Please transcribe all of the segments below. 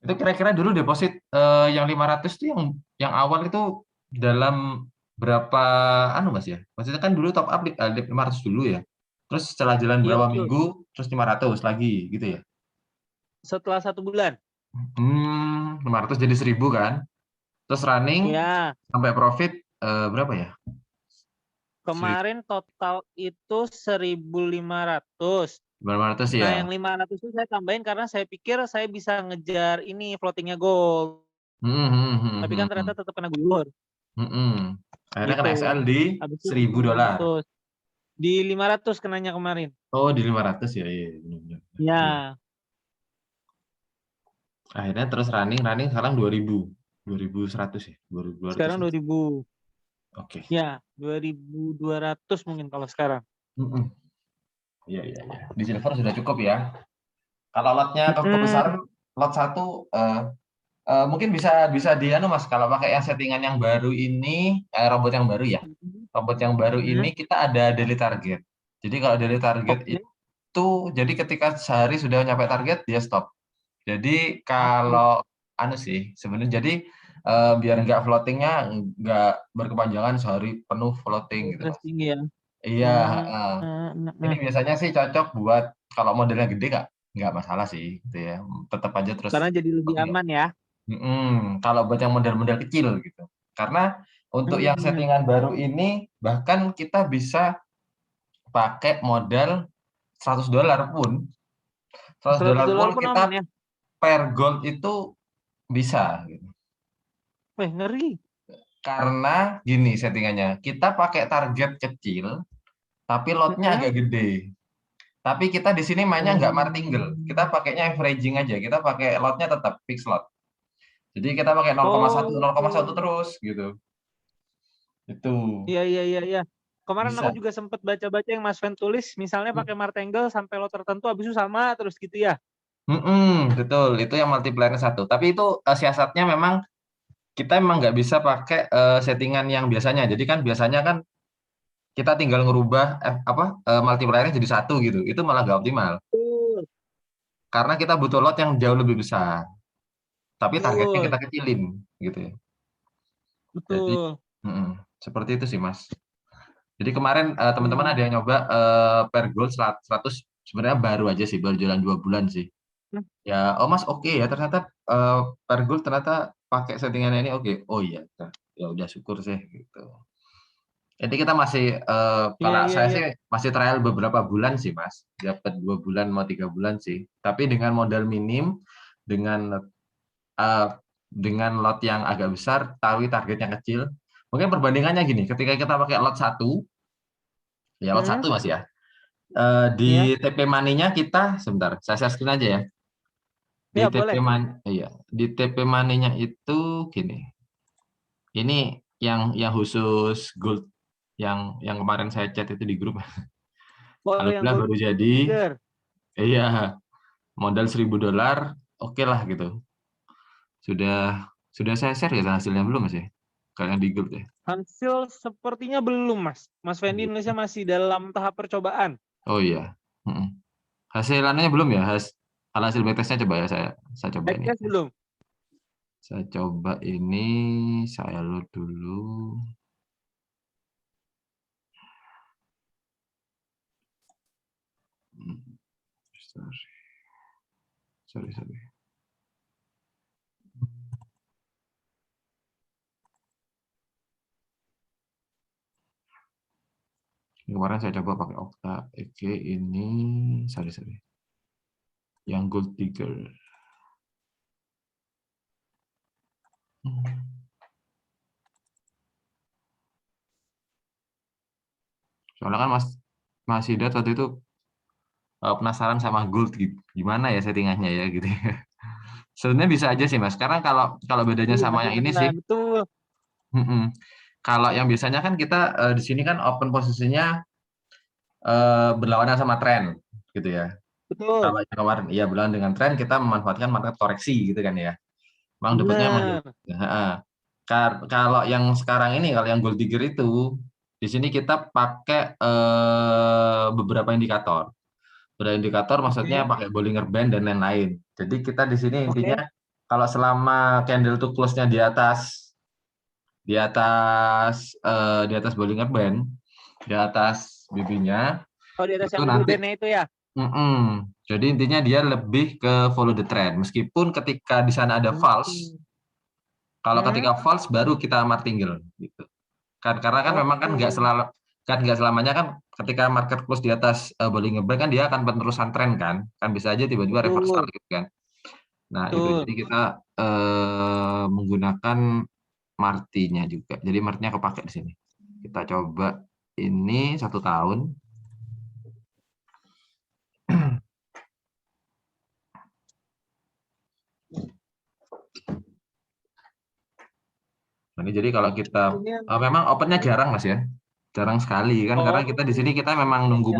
Itu kira-kira dulu deposit yang 500 tuh yang awal itu dalam berapa anu Mas ya? Maksudnya kan dulu top up 500 dulu ya. Terus setelah jalan Iya berapa betul. minggu terus 500 lagi gitu ya? Setelah 1 bulan. 500 jadi 1000 kan? Terus running Ya, sampai profit berapa ya? kemarin total itu 1.500. 900 Nah, ya. yang 500 itu saya tambahin karena saya pikir saya bisa ngejar ini floatingnya gold. Tapi kan ternyata tetap kena gulur. Akhirnya Gitu. kan XL di Habis itu 1000 dolar. 500. Di 500 kenanya kemarin. Oh di 500 ya, iya, benar. Iya. Ya, Akhirnya terus running sekarang 2100 ya, 2200 sekarang ya. 2000. Oke. Ya, 2.200 mungkin kalau sekarang. Iya, iya, iya. Di silver sudah cukup ya. Kalau lotnya kebesaran, lot satu mungkin bisa bisa di anu Mas, kalau pakai yang settingan yang baru ini, robot yang baru ya. Robot yang baru ini kita ada daily target. Jadi kalau daily target Oke, itu, jadi ketika sehari sudah nyampe target dia stop. Jadi oke. kalau anu sih sebenarnya, jadi biar nggak floatingnya nggak berkepanjangan sehari penuh floating gitu Terus Mas. tinggi ya. Iya, heeh. Ini biasanya sih cocok buat kalau modelnya gede nggak masalah sih gitu ya. Tetap aja terus Karena jadi lebih oke. aman ya. Kalau buat yang model-model kecil gitu. Karena untuk yang Hmm. settingan baru ini bahkan kita bisa pakai modal $100 pun. seratus 100 dolar dolar pun pun aman kita ya. per gold itu bisa gitu. Wih, ngeri. Karena gini settingannya, kita pakai target kecil tapi lotnya Mm-mm. agak gede. Tapi kita di sini mainnya nggak martingale. Kita pakainya averaging aja. Kita pakai lotnya tetap fix lot. Jadi kita pakai 0,1 Oh, 0,1 terus gitu. Itu iya, iya, iya, iya. Kemarin aku bisa. juga sempat baca-baca yang Mas Fen tulis, misalnya pakai martingale sampai lot tertentu, habis itu sama terus gitu ya. Betul. Itu yang multiplier satu. Tapi itu siasatnya memang kita memang nggak bisa pakai settingan yang biasanya. Jadi kan biasanya kan kita tinggal ngerubah multipliernya jadi satu gitu. Itu malah nggak optimal. Betul, Karena kita butuh lot yang jauh lebih besar. Tapi targetnya kita betul, kecilin gitu ya. Jadi betul. mm-mm, seperti itu sih Mas. Jadi kemarin teman-teman Hmm. ada yang nyoba per goal 100, sebenarnya baru aja sih, baru jalan 2 bulan sih. Ya, oh Mas oke ya ternyata per goal ternyata pakai settingan ini oke. Oh iya, ya udah syukur sih gitu. Jadi kita masih Iya, kalau iya, saya iya. sih masih trial beberapa bulan sih Mas, dapat 2 bulan mau 3 bulan sih. Tapi dengan modal minim, dengan eh, dengan lot yang agak besar, tapi targetnya kecil. Mungkin perbandingannya gini, ketika kita pakai lot satu, ya lot Hmm. satu Mas ya. Iya, Di TP Money-nya kita sebentar, saya share screen aja ya. Di iya TP boleh. Money, iya, di TP Money-nya itu gini. Ini yang khusus gold yang kemarin saya chat itu di grup. Oh, yang Alhamdulillah gold baru jadi. digger. Iya, modal $1000, oke lah gitu. Sudah saya share ya hasilnya belum Mas ya? Kalian di grup ya. Hasil sepertinya belum, Mas. Mas Fendi Indonesia masih dalam tahap percobaan. Oh iya. Mm-mm. Hasil anunya belum ya? Kalau hasil backtestnya coba ya saya coba ini. Backtest belum? Saya coba ini, saya load dulu. Sorry. Kemarin saya coba pakai Okta EG ini, sorry. Yang Gold Digger. Soalnya kan Mas Hidat waktu itu penasaran sama Gold gimana ya settingannya ya gitu. Sebenarnya bisa aja sih Mas. Sekarang kalau kalau bedanya Iya, sama yang ini gimana? sih, Betul. kalau yang biasanya kan kita di sini kan open posisinya berlawanan sama tren gitu ya. Betul. Kalau yang kemarin iya berlawanan dengan tren, kita memanfaatkan market koreksi gitu kan ya. Memang dapatnya emang Benar. kalau yang sekarang ini, kalau yang gold digger itu, di sini kita pakai beberapa indikator. Beberapa indikator maksudnya Oke. pakai Bollinger Band dan lain-lain. Jadi kita di sini intinya Oke. kalau selama candle to close-nya di atas Bollinger Band, di atas BB-nya Oh, di atas itu yang nanti band itu ya. jadi intinya dia lebih ke follow the trend. Meskipun ketika di sana ada false, kalau ketika false baru kita martingale gitu. Karena kan memang kan nggak selamanya kan ketika market close di atas Bollinger Band kan dia akan penerusan tren kan bisa aja tiba-tiba reversal gitu kan. Nah itu jadi kita menggunakan martinya juga, jadi martinya kepake di sini. Kita coba ini 1 tahun. Ini jadi kalau kita memang opennya jarang Mas ya, jarang sekali kan karena kita di sini kita memang nunggu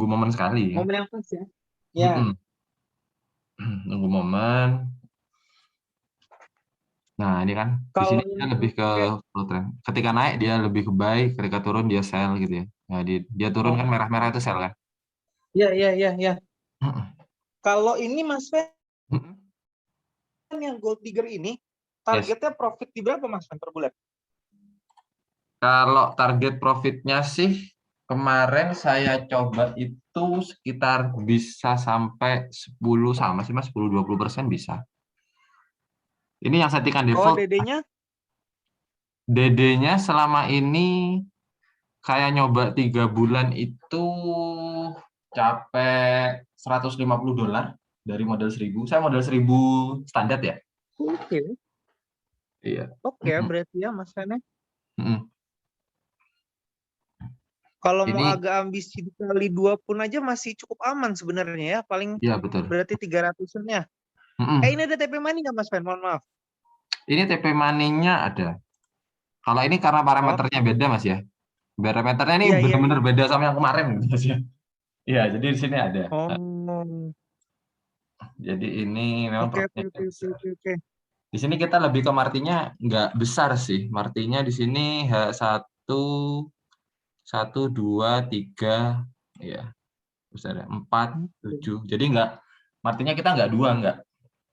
momen sekali. Momen yang pas ya. Ya. Nunggu momen. Nah ini kan di sini dia lebih ke flow trend. Ketika naik dia lebih ke buy, ketika turun dia sell gitu ya. Nah dia turun kan merah-merah itu sell kan. Iya. Kalau ini Mas Fen yang gold digger ini targetnya profit di berapa Mas Fen per bulan? Kalau target profitnya sih kemarin saya coba itu sekitar bisa sampai 10 sama sih Mas, 10-20% bisa. Ini yang settingan default. DD-nya? DD-nya selama ini kayak nyoba 3 bulan itu capek $150 dari modal 1000. Saya modal 1000 standar ya. Oke. Iya. Oke, berarti ya Mas Fen. Kalau mau Ini agak ambisi dikali 2 pun aja masih cukup aman sebenarnya ya. Paling iya betul. berarti 300-an ya. Ini ada TP Money nggak Mas Fen? Mohon maaf. Ini TP Money-nya ada. Kalau ini karena parameternya beda Mas ya. Parameternya ini benar-benar beda sama yang kemarin Mas ya. Iya, jadi di sini ada. Jadi ini memang Oke. Di sini kita lebih ke martinya nggak besar sih. Martinya di sini H1 1 2 3 ya. Besar 4 7. Jadi nggak martinya kita nggak 2 nggak.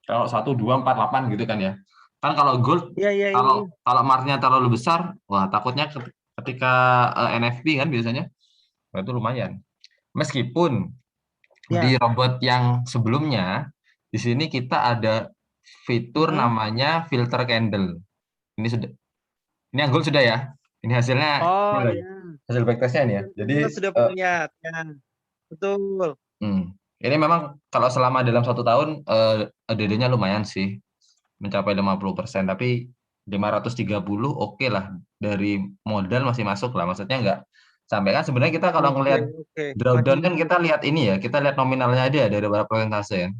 Kalau 1 2 4 8 gitu kan ya. Kan kalau gold kalau martinya terlalu besar, wah takutnya ketika NFP kan biasanya itu lumayan. Meskipun di robot yang sebelumnya di sini kita ada fitur namanya filter candle. Ini yang gold sudah ya. Ini hasilnya. Hasil backtestnya ini ya. Jadi sudah lihat kan. Betul. Ini memang kalau selama dalam 1 tahun DD-nya lumayan sih. Mencapai 50%, tapi 530 oke lah. Dari modal masih masuk lah. Maksudnya nggak sampai kan sebenarnya kita kalau ngelihat drawdown kan kita lihat ini ya, kita lihat nominalnya aja dari berapa persentase ya.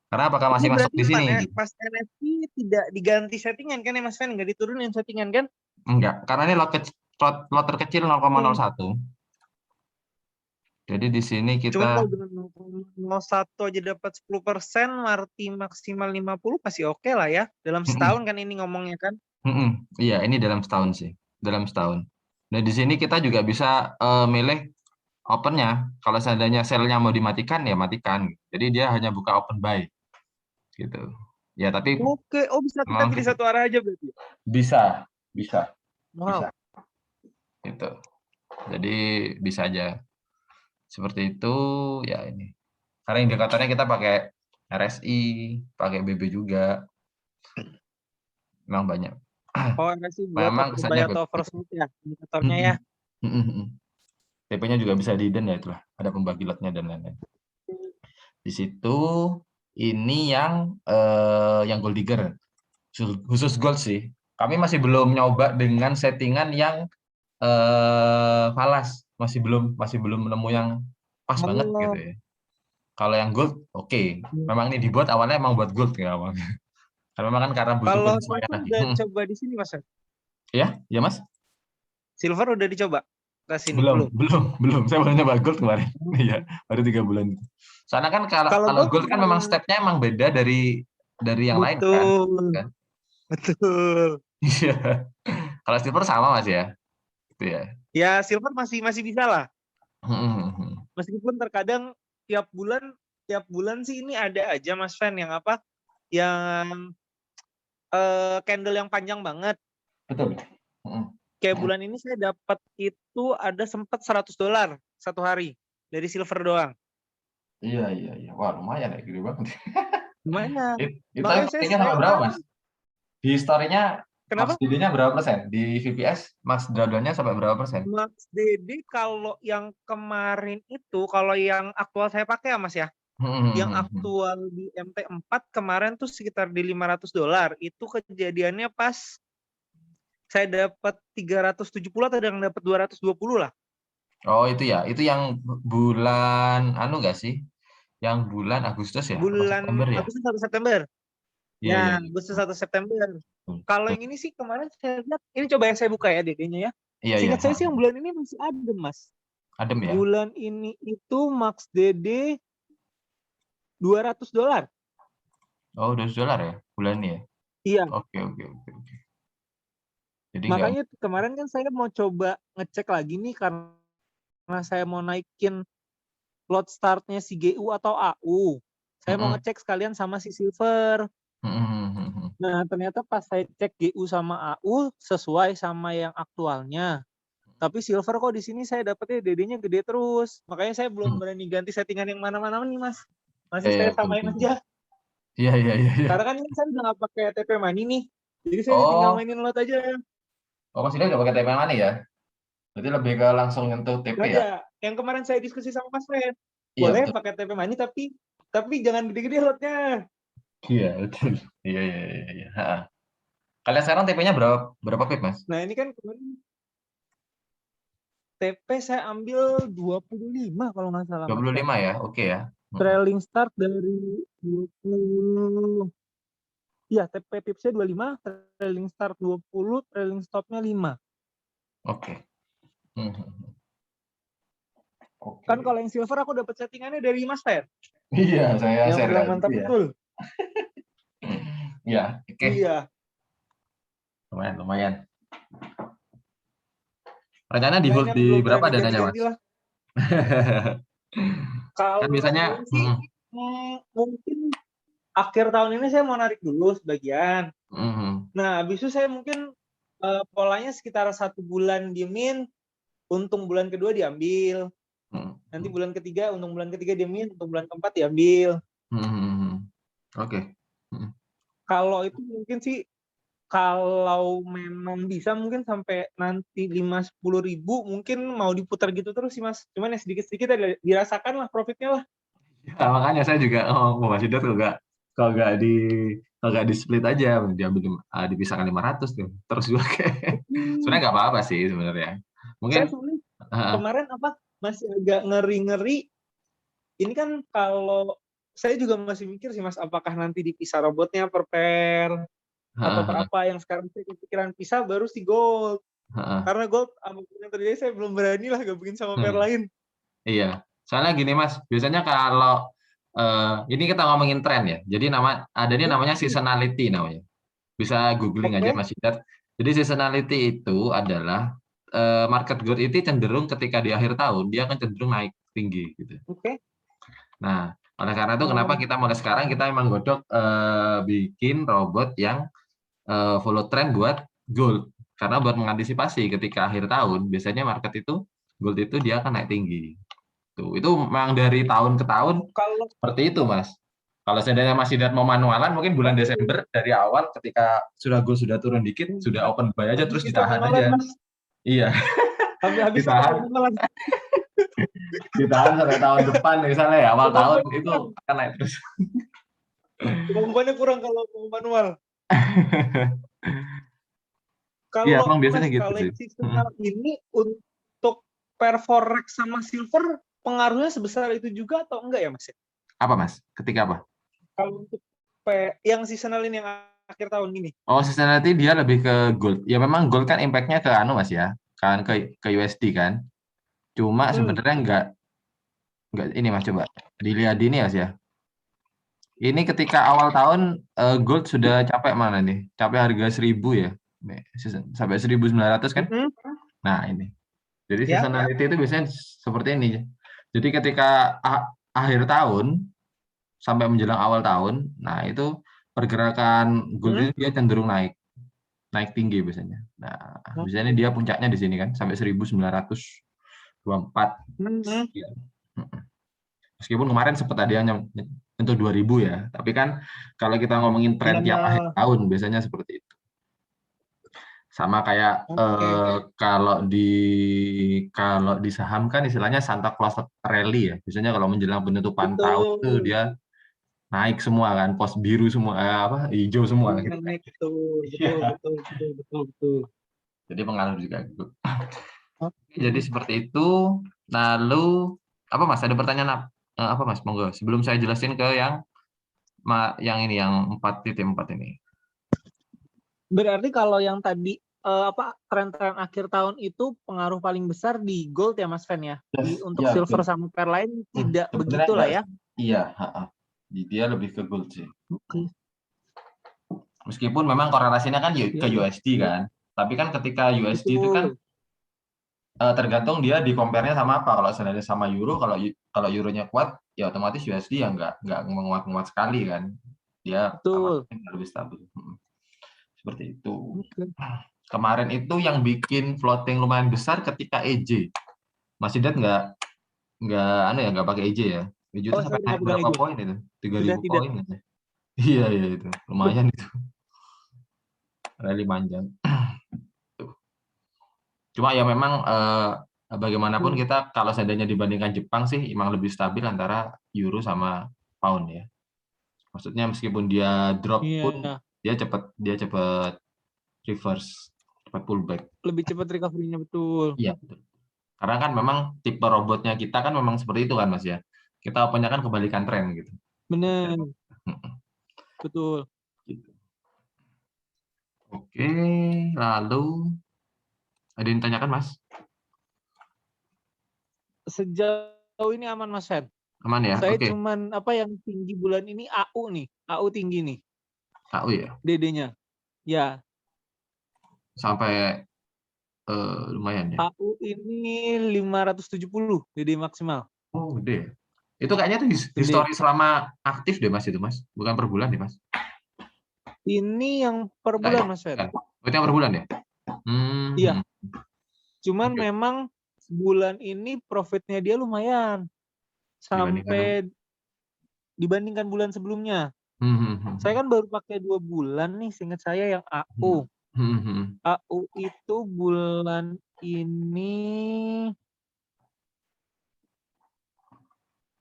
Karena apakah masih masuk di sini? Pas NFT tidak diganti settingan kan ya Mas Fen, nggak diturunin settingan kan? Enggak, karena ini lot terkecil 0,01. Jadi di sini kita cuma kalau dengan 0,01 aja dapat 10%, marti maksimal 50 pasti oke lah ya. Dalam setahun kan ini ngomongnya kan? Iya, ini dalam setahun sih. Dalam setahun. Nah, di sini kita juga bisa milih opennya. Kalau seandainya sell-nya mau dimatikan, ya matikan. Jadi dia hanya buka open buy. Gitu. Ya, tapi oke, bisa kita pilih satu arah aja berarti? Bisa. Wow. Gitu. Jadi bisa aja. Seperti itu, ya ini. Karena indikatornya kita pakai RSI, pakai BB juga. Memang banyak. RSI buat overbuy atau oversold ya indikatornya ya. TP-nya juga bisa di hidden ya, itulah. Ada pembagi lotnya dan lain-lain. Di situ ini yang gold digger. Khusus gold sih. Kami masih belum nyoba dengan settingan yang falas. Masih belum menemu yang pas banget gitu ya. Kalau yang gold, oke. Memang ini dibuat awalnya emang buat gold ya awalnya. Karena memang kan karena butuh penyesuaian lagi. Udah coba di sini Mas? Ya Mas. Silver udah dicoba? Belum. Saya baru nyoba gold kemarin. Iya, baru 3 bulan. Soalnya kan kalau gold kan memang stepnya emang beda dari yang lain kan. Betul. Iya. Kalau silver sama Mas ya. Gitu ya. Ya silver masih bisa lah. Meskipun terkadang tiap bulan sih ini ada aja Mas Fen yang apa? yang candle yang panjang banget. Betul. Kayak bulan ini saya dapat itu ada sempat $100 satu hari dari silver doang. Iya. Wah, lumayan ya, gede banget. Lumayan. Itu Makanya tapi sampai berapa, Mas? Di story-nya Max Kenapa? DD-nya berapa persen? Di VPS Max drawdown-nya sampai berapa persen? Max DD kalau yang kemarin itu, kalau yang aktual saya pakai ya Mas ya, yang aktual di MT4 kemarin tuh sekitar di $500. Itu kejadiannya pas saya dapat 370 atau yang dapat 220 lah. Oh, itu ya. Itu yang bulan anu enggak sih? Yang bulan Agustus ya? Atau Bulan September ya? Agustus atau September. Iya. Ya, Agustus atau September. Kalau yang ini sih kemarin saya lihat, ini coba yang saya buka ya DD-nya ya. Iya. Seingat saya sih yang bulan ini masih adem, Mas. Adem ya? Bulan ini itu Max DD $200. Oh, $200 ya bulan ini ya? Iya. Oke. Jadi Makanya kemarin kan saya mau coba ngecek lagi nih karena saya mau naikin lot startnya si GU atau AU. Saya mau ngecek sekalian sama si silver. Nah, ternyata pas saya cek GU sama AU sesuai sama yang aktualnya. Tapi silver kok di sini saya dapetnya DD-nya gede terus. Makanya saya belum berani ganti settingan yang mana-mana nih, Mas. Masih saya samain aja. Iya. Karena kan ini saya udah nggak pakai TP Money nih. Jadi saya tinggal mainin lot aja. Oh, Mas Ida nggak pakai TP Money ya? Berarti lebih ke langsung nyentuh TP ya? Ada. Yang kemarin saya diskusi sama Mas Fred. Iya, Boleh betul. pakai TP Money tapi jangan gede-gede lotnya. Iya, betul. Iya. Kalian sekarang TP-nya berapa pip, Mas? Nah, ini kan kemarin TP saya ambil 25 kalau nggak salah. 25 ya? Oke ya. Trailing start dari 20. Iya, TP tipsnya 25, trailing start 20, trailing stopnya 5. Oke. Kan kalau yang silver aku dapat settingannya dari Mas Fer. Iya, saya yang share bilang mantap ya. betul. Iya, oke. Iya. Lumayan. Rencana di hold di berapa dananya, Mas? Kalau kan biasanya sih, mungkin akhir tahun ini saya mau narik dulu sebagian. Nah, habis itu saya mungkin polanya sekitar 1 bulan diemin, untung bulan kedua diambil. Nanti bulan ketiga, untung bulan ketiga diemin, untung bulan keempat diambil. Oke. Kalau itu mungkin sih, kalau memang bisa mungkin sampai nanti 5-10 ribu mungkin mau diputar gitu terus sih Mas. Cuman ya sedikit-sedikit dirasakan lah profitnya lah. Ya, makanya saya juga mau Mas Ida kalau nggak di split aja, diambil dipisahkan 500 tuh. Terus juga sebenarnya nggak apa-apa sih sebenarnya. Mungkin saya sebenarnya kemarin masih agak ngeri-ngeri. Ini kan kalau saya juga masih mikir sih Mas, apakah nanti dipisah robotnya per pair atau per apa, yang sekarang saya kepikiran pisah baru si gold. Karena gold apapun yang terjadi saya belum berani lah gabungin sama pair lain. Iya, soalnya gini Mas, biasanya kalau ini kita ngomongin tren ya. Jadi namanya seasonality namanya. Bisa googling aja Mas Sidat. Jadi seasonality itu adalah market growth itu cenderung ketika di akhir tahun dia akan cenderung naik tinggi gitu. Nah, oleh karena itu kenapa kita mulai sekarang kita memang godok bikin robot yang follow trend buat gold. Karena buat mengantisipasi ketika akhir tahun biasanya market itu gold itu dia akan naik tinggi. Itu memang dari tahun ke tahun seperti itu, Mas. Kalau seandainya Mas Sidat mau manualan, mungkin bulan Desember dari awal ketika gold sudah turun dikit, sudah open buy aja terus ditahan aja. Mas. Iya. Habis ditahan sampai tahun depan misalnya ya, awal tahun itu akan naik terus. Kemampuannya kurang kalau mau manual. Iya, emang biasanya gitu sih. Seasonal ini untuk pair forex sama silver pengaruhnya sebesar itu juga atau enggak ya Mas? Apa Mas? Ketika apa? Kalau untuk yang seasonal ini yang akhir tahun ini. Oh, seasonality dia lebih ke gold. Ya memang gold kan impact-nya ke Mas ya, kan ke USD kan. Cuma sebenarnya enggak ini Mas, coba dilihat ini Mas ya. Ini ketika awal tahun gold sudah capek mana nih? Capek harga 1.000 ya. Sampai 1.900 kan? Nah, ini. Jadi seasonality itu biasanya seperti ini. Jadi ketika akhir tahun sampai menjelang awal tahun, nah itu pergerakan gold ini dia cenderung naik tinggi biasanya. Nah, biasanya dia puncaknya di sini kan sampai 1924 sekian. Meskipun kemarin sempat ada yang nyentuh 2000 ya, tapi kan kalau kita ngomongin tren tiap akhir tahun biasanya seperti itu. Sama kayak kalau di saham kan istilahnya Santa Claus Rally ya. Biasanya kalau menjelang penutupan tahun itu dia naik semua kan, pos biru semua, hijau semua gitu. Naik betul. Jadi pengaruh juga gitu. Jadi seperti itu. Lalu apa Mas? Ada pertanyaan apa Mas? Monggo. Sebelum saya jelasin ke yang ini yang 4.4 ini. Berarti kalau yang tadi tren-tren akhir tahun itu pengaruh paling besar di gold ya Mas Fen ya? Untuk silver sama pearl lain tidak begitulah ya? Iya, dia lebih ke gold sih. Meskipun memang korelasinya kan ke USD kan, tapi kan ketika USD itu kan tergantung dia di compare-nya sama apa. Kalau seandainya sama euro, kalau euronya kuat, ya otomatis USD ya nggak menguat-nguat sekali kan. Dia lebih stabil. Seperti itu. Kemarin itu yang bikin floating lumayan besar ketika EJ. Masih lihat nggak pakai EJ ya. EJ itu sampai naik berapa poin itu? 3.000 poin. Iya itu. Lumayan itu. Rally panjang. Cuma ya memang bagaimanapun kita kalau seandainya dibandingkan Jepang sih emang lebih stabil antara euro sama pound ya. Maksudnya meskipun dia drop pun dia cepat reverse, cepat pullback. Lebih cepat recovery-nya betul. Iya betul. Karena kan memang tipe robotnya kita kan memang seperti itu kan Mas ya. Kita opennya kan kebalikan tren gitu. Benar. Betul. Gitu. Oke, lalu ada yang ditanyakan Mas? Sejauh ini aman Mas Fen. Aman ya. Saya cuman yang tinggi bulan ini AU nih, AU tinggi nih. AU ya. DD-nya. Ya. Sampai lumayan ya. AU ini 570 DD maksimal. Oh, gede. Itu kayaknya tuh histori selama aktif deh Mas itu Mas, bukan per bulan deh Mas. Ini yang per bulan Mas Fer. Itu yang per bulan ya? Iya. Cuman memang bulan ini profitnya dia lumayan sampai dibandingkan bulan sebelumnya. Saya kan baru pakai 2 bulan nih, seingat saya yang AU. AU itu bulan ini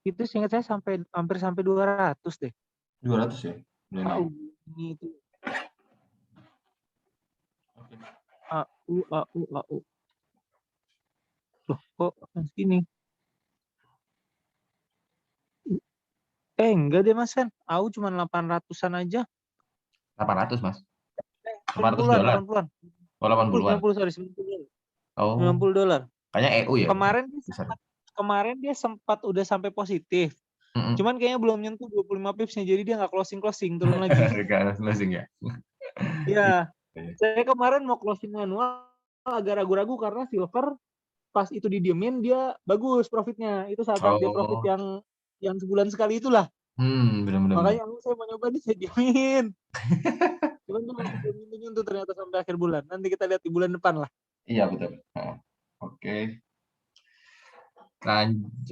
itu seingat saya hampir sampai 200 deh. 200 ya? AU ini itu. AU. Loh, kok segini? Enggak deh Mas Fen. AU cuma 800-an aja. 800 Mas? 800 dolar? 80-an. Oh, 80-an? 90, sorry. 90 Oh. $90. Kayaknya EU ya? Kemarin dia sempat udah sampai positif. Cuman kayaknya belum nyentuh 25 pips-nya, jadi dia nggak closing, turun lagi. Nggak closing ya? Iya. Saya kemarin mau closing manual, agak ragu-ragu karena silver pas itu didiemin dia bagus profitnya. Itu saat dia profit yang sebulan sekali itulah. Benar-benar. Makanya saya mau nyoba nih, saya diemin. Cuman dia masih belum nyentuh ternyata sampai akhir bulan. Nanti kita lihat di bulan depan lah. Iya betul. Oke.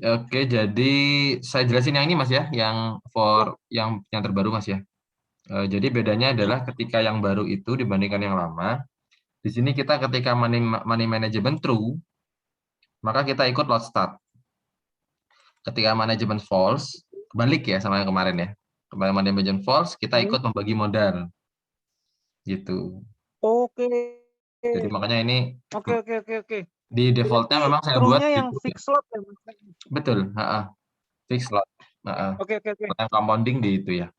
Oke, jadi saya jelasin yang ini Mas ya, yang terbaru Mas ya. Jadi bedanya adalah ketika yang baru itu dibandingkan yang lama. Di sini kita ketika money management true, maka kita ikut lot start. Ketika management false, kebalik ya sama yang kemarin ya. Kemarin management false, kita ikut membagi modal. Gitu. Oke. Jadi makanya ini Oke. di defaultnya memang saya buat yang fix lot ya. Betul, fix lot. Oke. Yang compounding di itu ya.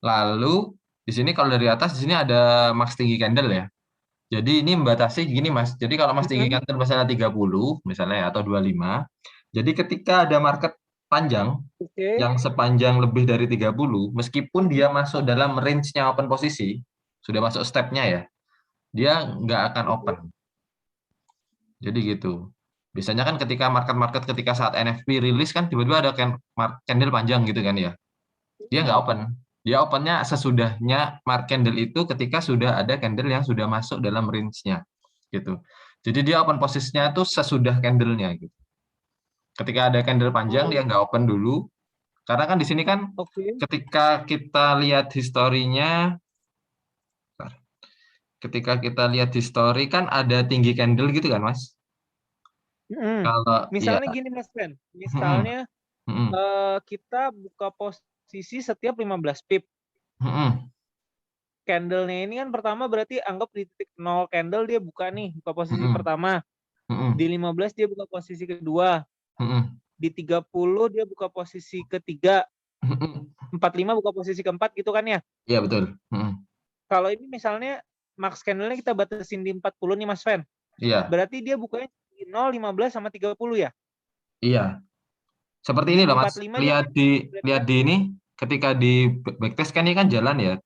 Lalu di sini kalau dari atas di sini ada max tinggi candle ya. Jadi ini membatasi gini Mas. Jadi kalau max tinggi candle misalnya 30 misalnya atau 25. Jadi ketika ada market panjang yang sepanjang lebih dari 30, meskipun dia masuk dalam range-nya open posisi, sudah masuk step-nya ya, dia nggak akan open. Jadi gitu. Biasanya kan ketika ketika saat NFP rilis kan tiba-tiba ada candle panjang gitu kan ya. Dia nggak open. Dia opennya sesudahnya mark candle itu ketika sudah ada candle yang sudah masuk dalam range-nya gitu. Jadi dia open posisinya itu sesudah candle-nya gitu. Ketika ada candle panjang dia nggak open dulu karena kan di sini kan Oke. ketika kita lihat historinya, ketika kita lihat history kan ada tinggi candle gitu kan Mas? Kalau ya, Misalnya gini Mas Fen, misalnya kita buka posisi setiap 15 pip. Candle-nya ini kan pertama berarti anggap di titik 0 candle dia buka nih, buka posisi pertama. Di 15 dia buka posisi kedua. Di 30 dia buka posisi ketiga. 45 buka posisi keempat gitu kan ya. Iya betul. Kalau ini misalnya max candle-nya kita batasin di 40 nih Mas Fen. Iya. Berarti dia bukanya di 0, 15 sama 30 ya. Iya. Seperti ini Di loh Mas. 45 dia Lihat di ini ketika di backtest kan ini kan jalan ya.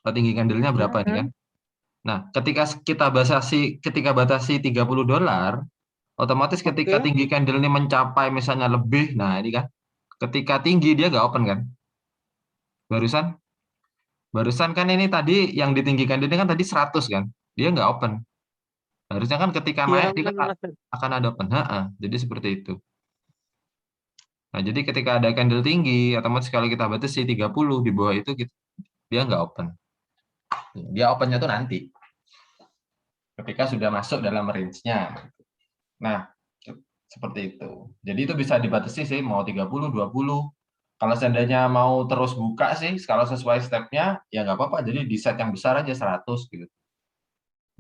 Tinggi candle-nya berapa ini kan? Nah, ketika batasi $30, otomatis ketika Oke. tinggi candle ini mencapai misalnya lebih, nah ini kan, ketika tinggi dia nggak open kan? Barusan kan ini tadi yang ditinggikan ini kan tadi 100 kan? Dia nggak open. Harusnya kan ketika Iya naik dia benar kan Mas Fen. akan ada open. Jadi seperti itu. Nah, jadi ketika ada candle tinggi, otomatis kalau kita batasi 30 di bawah itu dia nggak open. Dia opennya tuh nanti ketika sudah masuk dalam range-nya. Nah, seperti itu. Jadi itu bisa dibatasi sih, mau 30, 20. Kalau seandainya mau terus buka sih, kalau sesuai step-nya, ya nggak apa-apa. Jadi di set yang besar aja 100 gitu.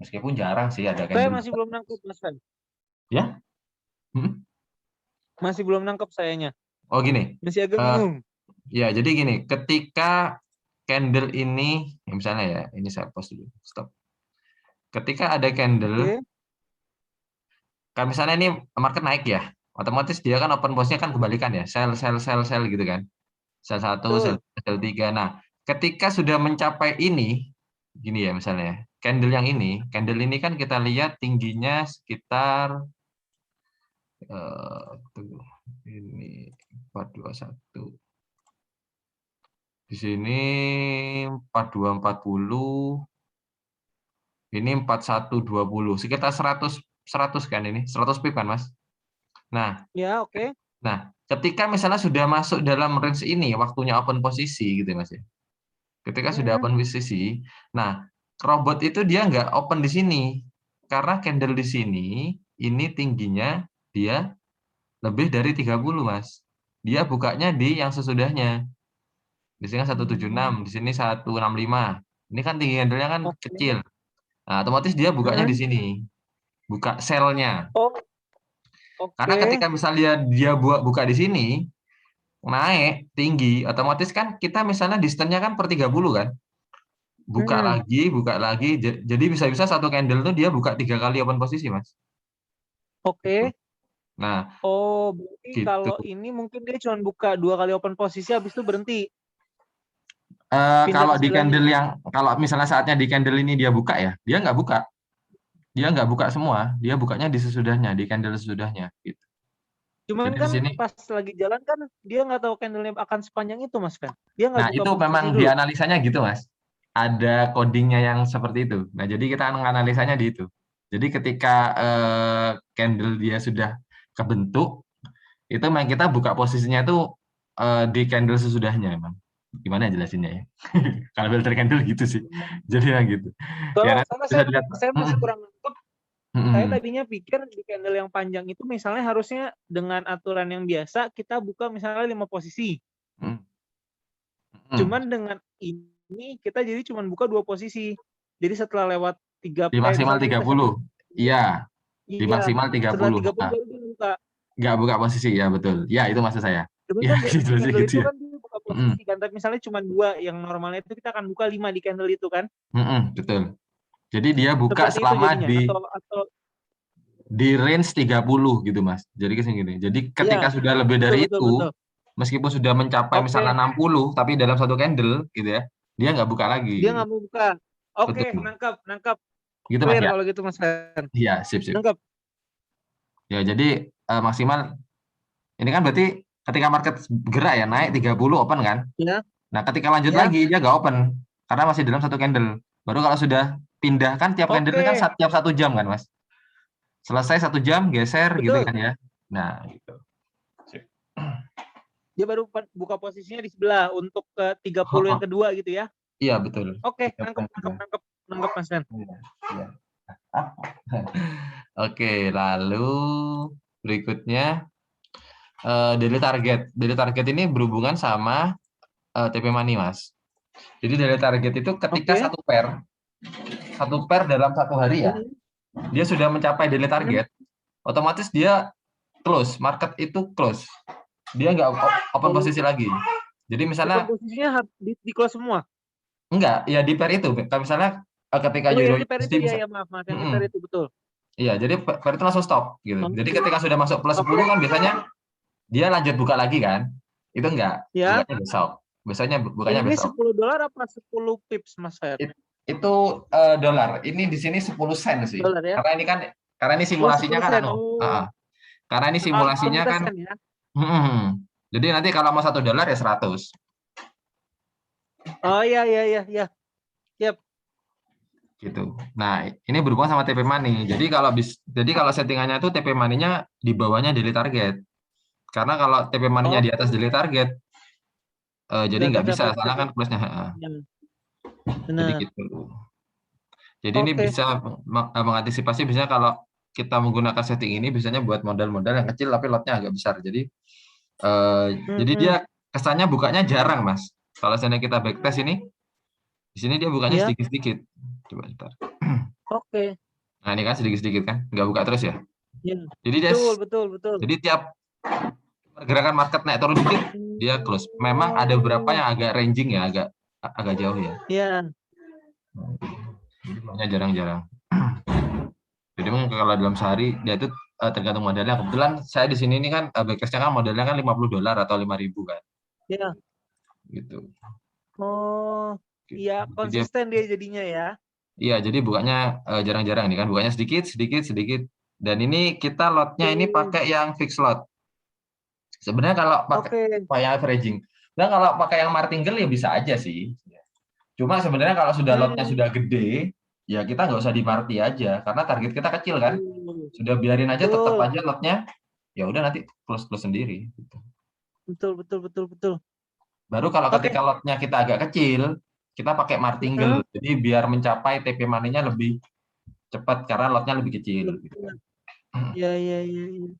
Meskipun jarang sih ada Saya candle. masih belum nangkep Mas Fen. Ya? Masih belum nangkep sayanya. Oh gini. Masih agak Eh, bingung. ya, jadi gini. Ketika candle ini, ya misalnya ya, ini saya post dulu. Stop. Ketika ada candle, Oke. kan misalnya ini market naik ya, otomatis dia kan open pos-nya kan kebalikan ya, sell sell sell sell gitu kan, sell 1, sell Betul. 2, sell 3. Nah, ketika sudah mencapai ini, gini ya misalnya, candle ini kan kita lihat tingginya sekitar ini 421, di sini 4240, ini 4120, sekitar 100 kan ini, 100 pip kan Mas. Nah, Ya, oke. ketika misalnya sudah masuk dalam range ini, waktunya open posisi gitu Mas ya. Ketika sudah open posisi, nah robot itu dia nggak open di sini. Karena candle di sini, ini tingginya dia lebih dari 30 Mas. Dia bukanya di yang sesudahnya. Di sini 176, di sini 165. Ini kan tinggi candlenya kan Oke. kecil. Nah, otomatis dia bukanya di sini. Buka sell-nya. Oh, Karena oke. ketika misalnya dia buka di sini, naik tinggi, otomatis kan kita misalnya distance-nya kan per 30 kan. Buka lagi. Jadi bisa-bisa satu candle tuh dia buka 3 kali open posisi, Mas. Gitu. Oke. Nah, Oh, berarti gitu. kalau ini mungkin dia cuma buka 2 kali open posisi habis itu berhenti. Pindah Kalau ke di candle sebelahnya. kalau misalnya saatnya di candle ini dia buka ya, dia nggak buka. Dia nggak buka semua, dia bukanya di sesudahnya, di candle sesudahnya. Gitu. Cuman Jadi di kan sini, pas lagi jalan kan dia nggak tahu candlenya akan sepanjang itu Mas Fen. Dia nggak nah buka itu posisi memang dulu. dianalisanya gitu, Mas. Ada codingnya yang seperti itu. Nah, jadi kita menganalisanya di itu. Jadi ketika candle dia sudah kebentuk, itu memang kita buka posisinya itu di candle sesudahnya emang. Gimana jelasinnya ya? Kalau filter candle gitu sih. Jadi ya gitu. Ya Kalau nanti soalnya bisa dilihat. saya masih kurang nangkep. Saya Mm-mm. tadinya pikir di candle yang panjang itu misalnya harusnya dengan aturan yang biasa kita buka misalnya 5 posisi. Mm-mm. Cuman dengan ini kita jadi cuma buka 2 posisi. Jadi setelah lewat Di maksimal misalnya kita 30. Iya, di iya, maksimal setelah 30. 30 Nah, baru dia buka. nggak buka posisi ya betul. Ya itu maksud saya. Cuman Ya kan di gitu candle gitu itu ya. kan dia buka Mm-mm. posisi kan, tapi misalnya cuma 2, yang normalnya itu kita akan buka 5 di candle itu kan. Mm-mm, betul. Jadi dia buka Seperti itu selama jadinya di range 30 gitu Mas. Jadi ke sini. Jadi ketika iya, sudah lebih betul dari betul itu, betul. meskipun sudah mencapai misalnya Oke, 60 tapi dalam satu candle gitu ya, dia nggak buka dia lagi. nggak mau buka. Oke, Betul. nangkap, nangkap. Gitu Mas Clear ya. kalau gitu Mas Fen. Iya, sip sip. Nangkap. Ya, jadi maksimal ini kan berarti ketika market gerak ya naik 30 open kan? Ya. Nah, ketika lanjut Ya. lagi dia nggak open karena masih dalam satu candle. Baru kalau sudah pindah kan tiap candle kan Oke, tiap 1 jam kan, Mas. Selesai 1 jam geser gitu betul. kan ya. Nah, gitu. Sip. Dia baru buka posisinya di sebelah untuk ke 30 yang kedua gitu ya. Iya, betul. Oke, Tiap nangkep, yang nangkep, kedua. nangkep, nangkep Mas Fen. Iya, iya. Oke, lalu berikutnya daily target. Daily target ini berhubungan sama TP Money, Mas. Jadi daily target itu ketika Oke. satu pair dalam 1 hari ya, Hmm, dia sudah mencapai daily hmm. target, otomatis dia close, market itu close. Dia nggak open Oh, posisi lagi. Jadi open misalnya posisinya di close semua. enggak, ya di pair itu. Kalau misalnya ketika Oh, euro yang di pair USD itu ya, bisa, ya maaf, maaf, yang di pair itu betul. iya, jadi pair itu langsung stop gitu. Jadi Oke, ketika sudah masuk plus 10 oke. kan biasanya dia lanjut buka lagi kan? Itu enggak, Ya, bukanya besok. Biasanya bukanya ini besok. $10 apa 10 pips Mas Fer? Itu dolar. Ini di sini 10 sen sih. Dolar ya. Karena ini Oh, simulasinya 10 kan sen. anu. Oh, Karena ini simulasinya kita kan sen ya. jadi nanti kalau mau $1 ya 100 Oh, iya, iya, iya, iya. Siap. gitu. Nah, ini berhubungan sama TP Money. Jadi kalau settingannya itu TP Money-nya di bawahnya daily target. Karena kalau TP Money-nya di atas Oke. daily target jadi Nggak nggak bisa, tercapai soalnya TP. kan plusnya. Ya, Jadi benar. gitu. Jadi ini Oke. bisa mengantisipasi biasanya kalau kita menggunakan setting ini biasanya buat modal-modal yang kecil tapi lotnya agak besar. Jadi dia Hmm, kesannya bukanya jarang, Mas. Kalau seandainya kita backtest ini, di sini dia bukanya ya. sedikit-sedikit. Coba ntar. Oke. Nah, ini kan sedikit-sedikit kan, nggak buka terus ya. Ya. Jadi Betul, betul, betul. jadi tiap pergerakan market naik turun dikit, dia close. Memang ada beberapa Oh, yang agak ranging ya, agak agak jauh ya. ya. Jadi bukanya jarang-jarang. Jadi memang kalau dalam sehari dia itu tergantung modalnya. Kebetulan saya di sini ini kan backtestnya kan modalnya kan $50 atau 5.000 kan, Ya. gitu. Oh, iya, Jadi dia, konsisten dia jadinya ya. iya, jadi bukanya jarang-jarang nih kan, bukanya sedikit, sedikit, sedikit. Dan ini kita lotnya ini Oke. pakai yang fixed lot. Sebenarnya kalau Oke. pakai yang averaging, nah kalau pakai yang martingale ya bisa aja sih. Cuma sebenarnya kalau sudah lotnya Hmm. sudah gede, ya kita nggak usah di marti aja, karena target kita kecil kan. Sudah biarin aja, tetap Betul. aja lotnya, ya udah nanti plus plus sendiri. Gitu. Betul, betul, betul, betul. Baru kalau ketika Oke. lotnya kita agak kecil, kita pakai martingale. Hmm. Jadi biar mencapai TP money-nya lebih cepat karena lotnya lebih kecil. Gitu. Iya, iya, iya, iya.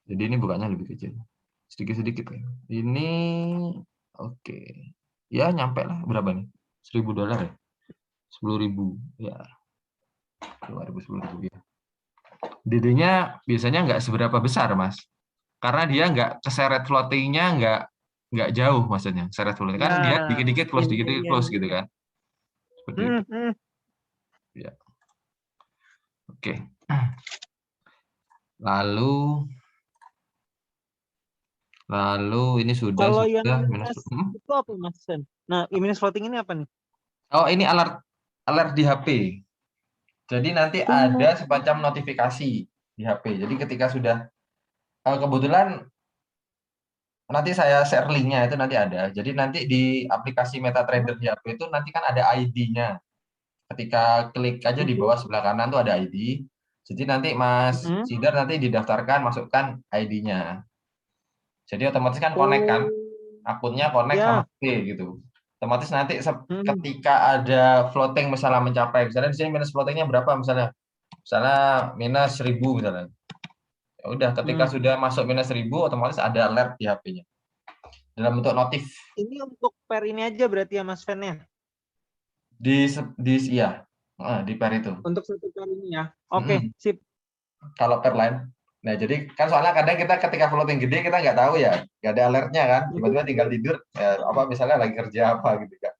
Jadi ini bukannya lebih kecil, sedikit-sedikit ya. Ini oke, ya nyampe lah berapa nih? $1.000 ya, 10.000 ya, 10.000 ya. DD-nya biasanya nggak seberapa besar, Mas, karena dia nggak keseret floating-nya nggak jauh, maksudnya seret floating kan dia Nah, dikit-dikit iya, close, iya, dikit-dikit iya, close iya. gitu kan, seperti Hmm, itu. hmm. Ya, oke. Lalu ini Kalau yang sudah minus. minus itu apa Mas Sen? Nah, minus floating ini apa nih? Oh, ini alert alert di HP. Jadi nanti ada Oh, semacam notifikasi di HP. Jadi ketika sudah kebetulan nanti saya share linknya itu nanti ada. Jadi nanti di aplikasi MetaTrader di HP itu nanti kan ada ID-nya. Ketika klik aja di oke. bawah sebelah kanan tuh ada ID. Jadi nanti Mas Hmm. Sidar nanti didaftarkan, masukkan ID-nya. Jadi otomatis kan connect kan, Oh, akunnya connect sama ya. HP gitu. Otomatis nanti Hmm. ketika ada floating misalnya mencapai, misalnya di sini minus floatingnya berapa misalnya? Misalnya minus 1.000 misalnya. Ya udah, ketika Hmm. sudah masuk minus 1.000 otomatis ada alert di HP-nya dalam bentuk notif Ini untuk pair ini aja berarti ya Mas Fen ya? di iya, di pair itu. Untuk satu pair ini ya. Oke, Mm-mm. sip. Kalau pair lain. Nah, jadi kan soalnya kadang kita ketika floating gede kita nggak tahu ya, nggak ada alertnya kan, tiba-tiba tinggal tidur, ya, apa misalnya lagi kerja apa gitu kan.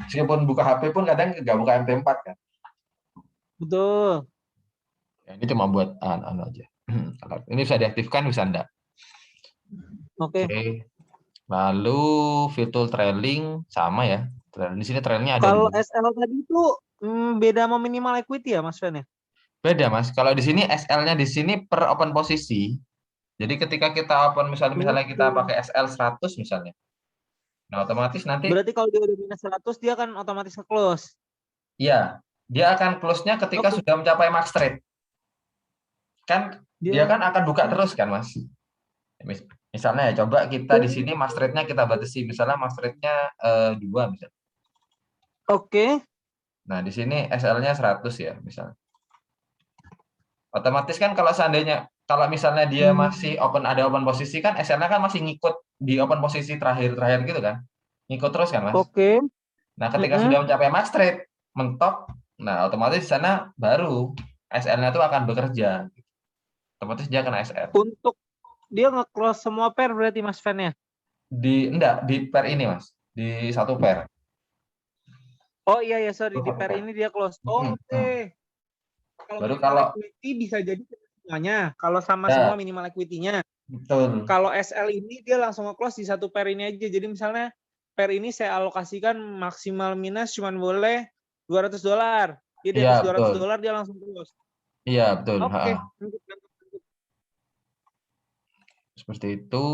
Meskipun buka HP pun kadang nggak buka MT4 kan. Betul. Ya, ini cuma buat anu aja. Ini bisa diaktifkan, bisa enggak. Oke. Oke. Lalu virtual trailing sama ya. Di sini trailnya ada Kalau 2. SL tadi itu beda sama minimal equity ya Mas Fen ya? Beda, Mas. Kalau di sini SL-nya di sini per open posisi. Jadi ketika kita open misalnya kita Oke. pakai SL 100 misalnya. Nah, otomatis nanti, Berarti kalau dia udah minus 100 dia akan otomatis nge-close. iya, dia akan close-nya ketika Oke. sudah mencapai max trade. Kan dia Dia kan akan buka terus kan, Mas. Misalnya ya, coba kita di sini max trade-nya kita batasi. Misalnya max trade-nya 2 misalnya. Oke. Nah, di sini SL-nya 100 ya, misalnya. Otomatis kan kalau seandainya, kalau misalnya dia masih ada open posisi kan, SL-nya kan masih ngikut di open posisi terakhir-terakhir gitu kan. Ngikut terus kan, Mas. Oke. Nah, ketika sudah mencapai max trade, mentok, nah otomatis di sana baru SL-nya itu akan bekerja. Otomatis dia kena SL. Untuk dia nge-close semua pair berarti Mas fan-nya. Enggak, di pair ini, Mas. Di satu pair. Oh iya ya, sorry, Itu di satu pair pair. ini dia close. Oh, oke. Kalau Baru minimal kalau equity bisa jadi semuanya. Kalau sama semua ya, minimal equity-nya. betul. Kalau SL ini dia langsung nge-close di satu pair ini aja. Jadi misalnya pair ini saya alokasikan maksimal minus cuma boleh $200. Dia di Iya, atas betul. $200 dia langsung close. Iya, betul. Oke. Seperti itu.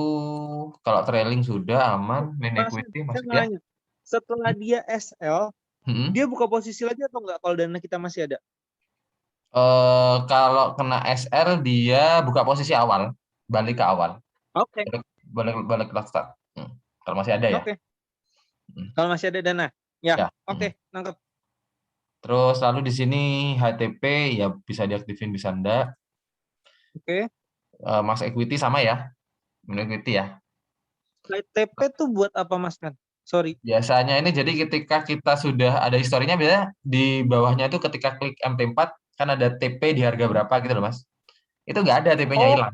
Kalau trailing sudah aman, main Mas, equity saya masih mau ya. nanya. Setelah dia SL, Hmm. dia buka posisi lagi atau enggak kalau dana kita masih ada? Kalau kena SR dia buka posisi awal, balik ke awal, Oke. balik balik ke start. Kalau masih ada ya. Oke. Hmm. Kalau masih ada dana. Ya, Ya. oke, nangkep. Terus lalu di sini HTP ya bisa diaktifin bisa enggak. Oke. Max equity sama ya, main equity ya. TP tuh buat apa Mas kan? Sorry. Biasanya ini jadi ketika kita sudah ada historinya, biasanya di bawahnya itu ketika klik MT4 kan ada TP di harga berapa gitu loh, Mas. Itu nggak ada TP-nya Oke. hilang.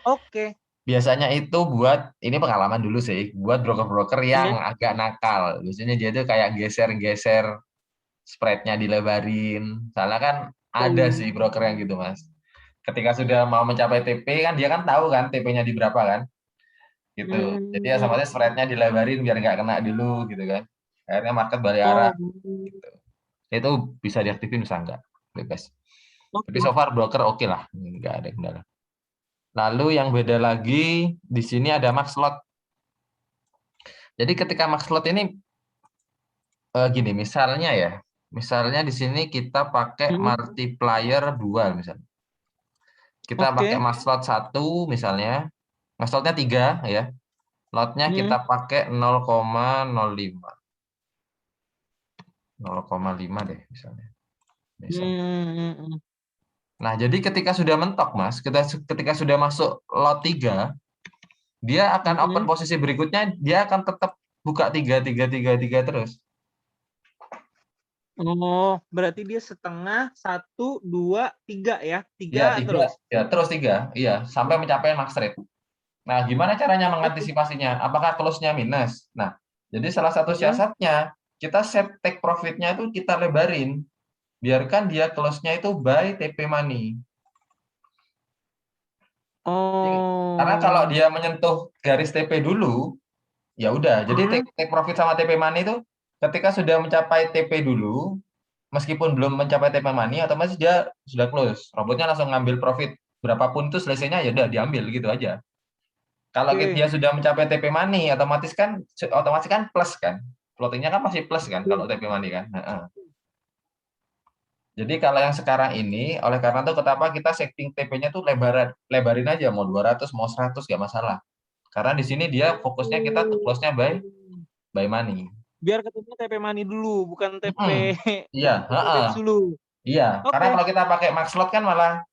Oke. Biasanya itu buat, ini pengalaman dulu sih, buat broker-broker yang Oke. agak nakal. Biasanya dia tuh kayak geser-geser spread-nya dilebarin. Soalnya kan ada Oh. sih broker yang gitu, Mas. Ketika sudah mau mencapai TP kan dia kan tahu kan TP-nya di berapa kan. Gitu. Jadi ya sama aja spread-nya dilebarin biar nggak kena dulu gitu kan. Akhirnya market balik arah. Oh. Gitu. Itu bisa diaktifin bisa enggak, bebas. Tapi Oke. so far broker oke lah, nggak ada kendala. Lalu yang beda lagi di sini ada max lot. Jadi ketika max lot ini gini, misalnya di sini kita pakai multiplier 2 misalnya. Kita pakai Oke. max lot 1 misalnya, max lotnya 3 ya. Lotnya kita pakai 0,05. 0,5 deh misalnya. Nah, jadi ketika sudah mentok, Mas, ketika sudah masuk lot 3, dia akan open posisi berikutnya, dia akan tetap buka 3, 3, 3, 3 terus. Oh, berarti dia setengah, 1, 2, 3 ya? Ya, 3 3. terus. Ya, terus 3. Iya, sampai mencapai max rate. Nah, gimana caranya Oke. mengantisipasinya? Apakah close-nya minus? Nah, jadi salah satu siasatnya, kita set take profit-nya itu kita lebarin. Biarkan dia close-nya itu by TP money. Karena kalau Oh. dia menyentuh garis TP dulu, ya udah. Jadi take profit sama TP money itu ketika sudah mencapai TP dulu, meskipun belum mencapai TP money, otomatis dia sudah close. Robotnya langsung ngambil profit berapapun itu selesainya ya udah diambil gitu aja. Kalau dia sudah mencapai TP money, otomatis kan plus kan. Floatingnya kan masih plus kan kalau TP money kan. Jadi kalau yang sekarang ini, oleh karena itu kenapa kita setting TP-nya tuh lebarin aja, mau 200, mau 100 nggak masalah. Karena di sini dia fokusnya kita close-nya by money. Biar ketemu TP money dulu, bukan TP Iya, dance dulu. iya. Karena Oke. kalau kita pakai max lot kan malah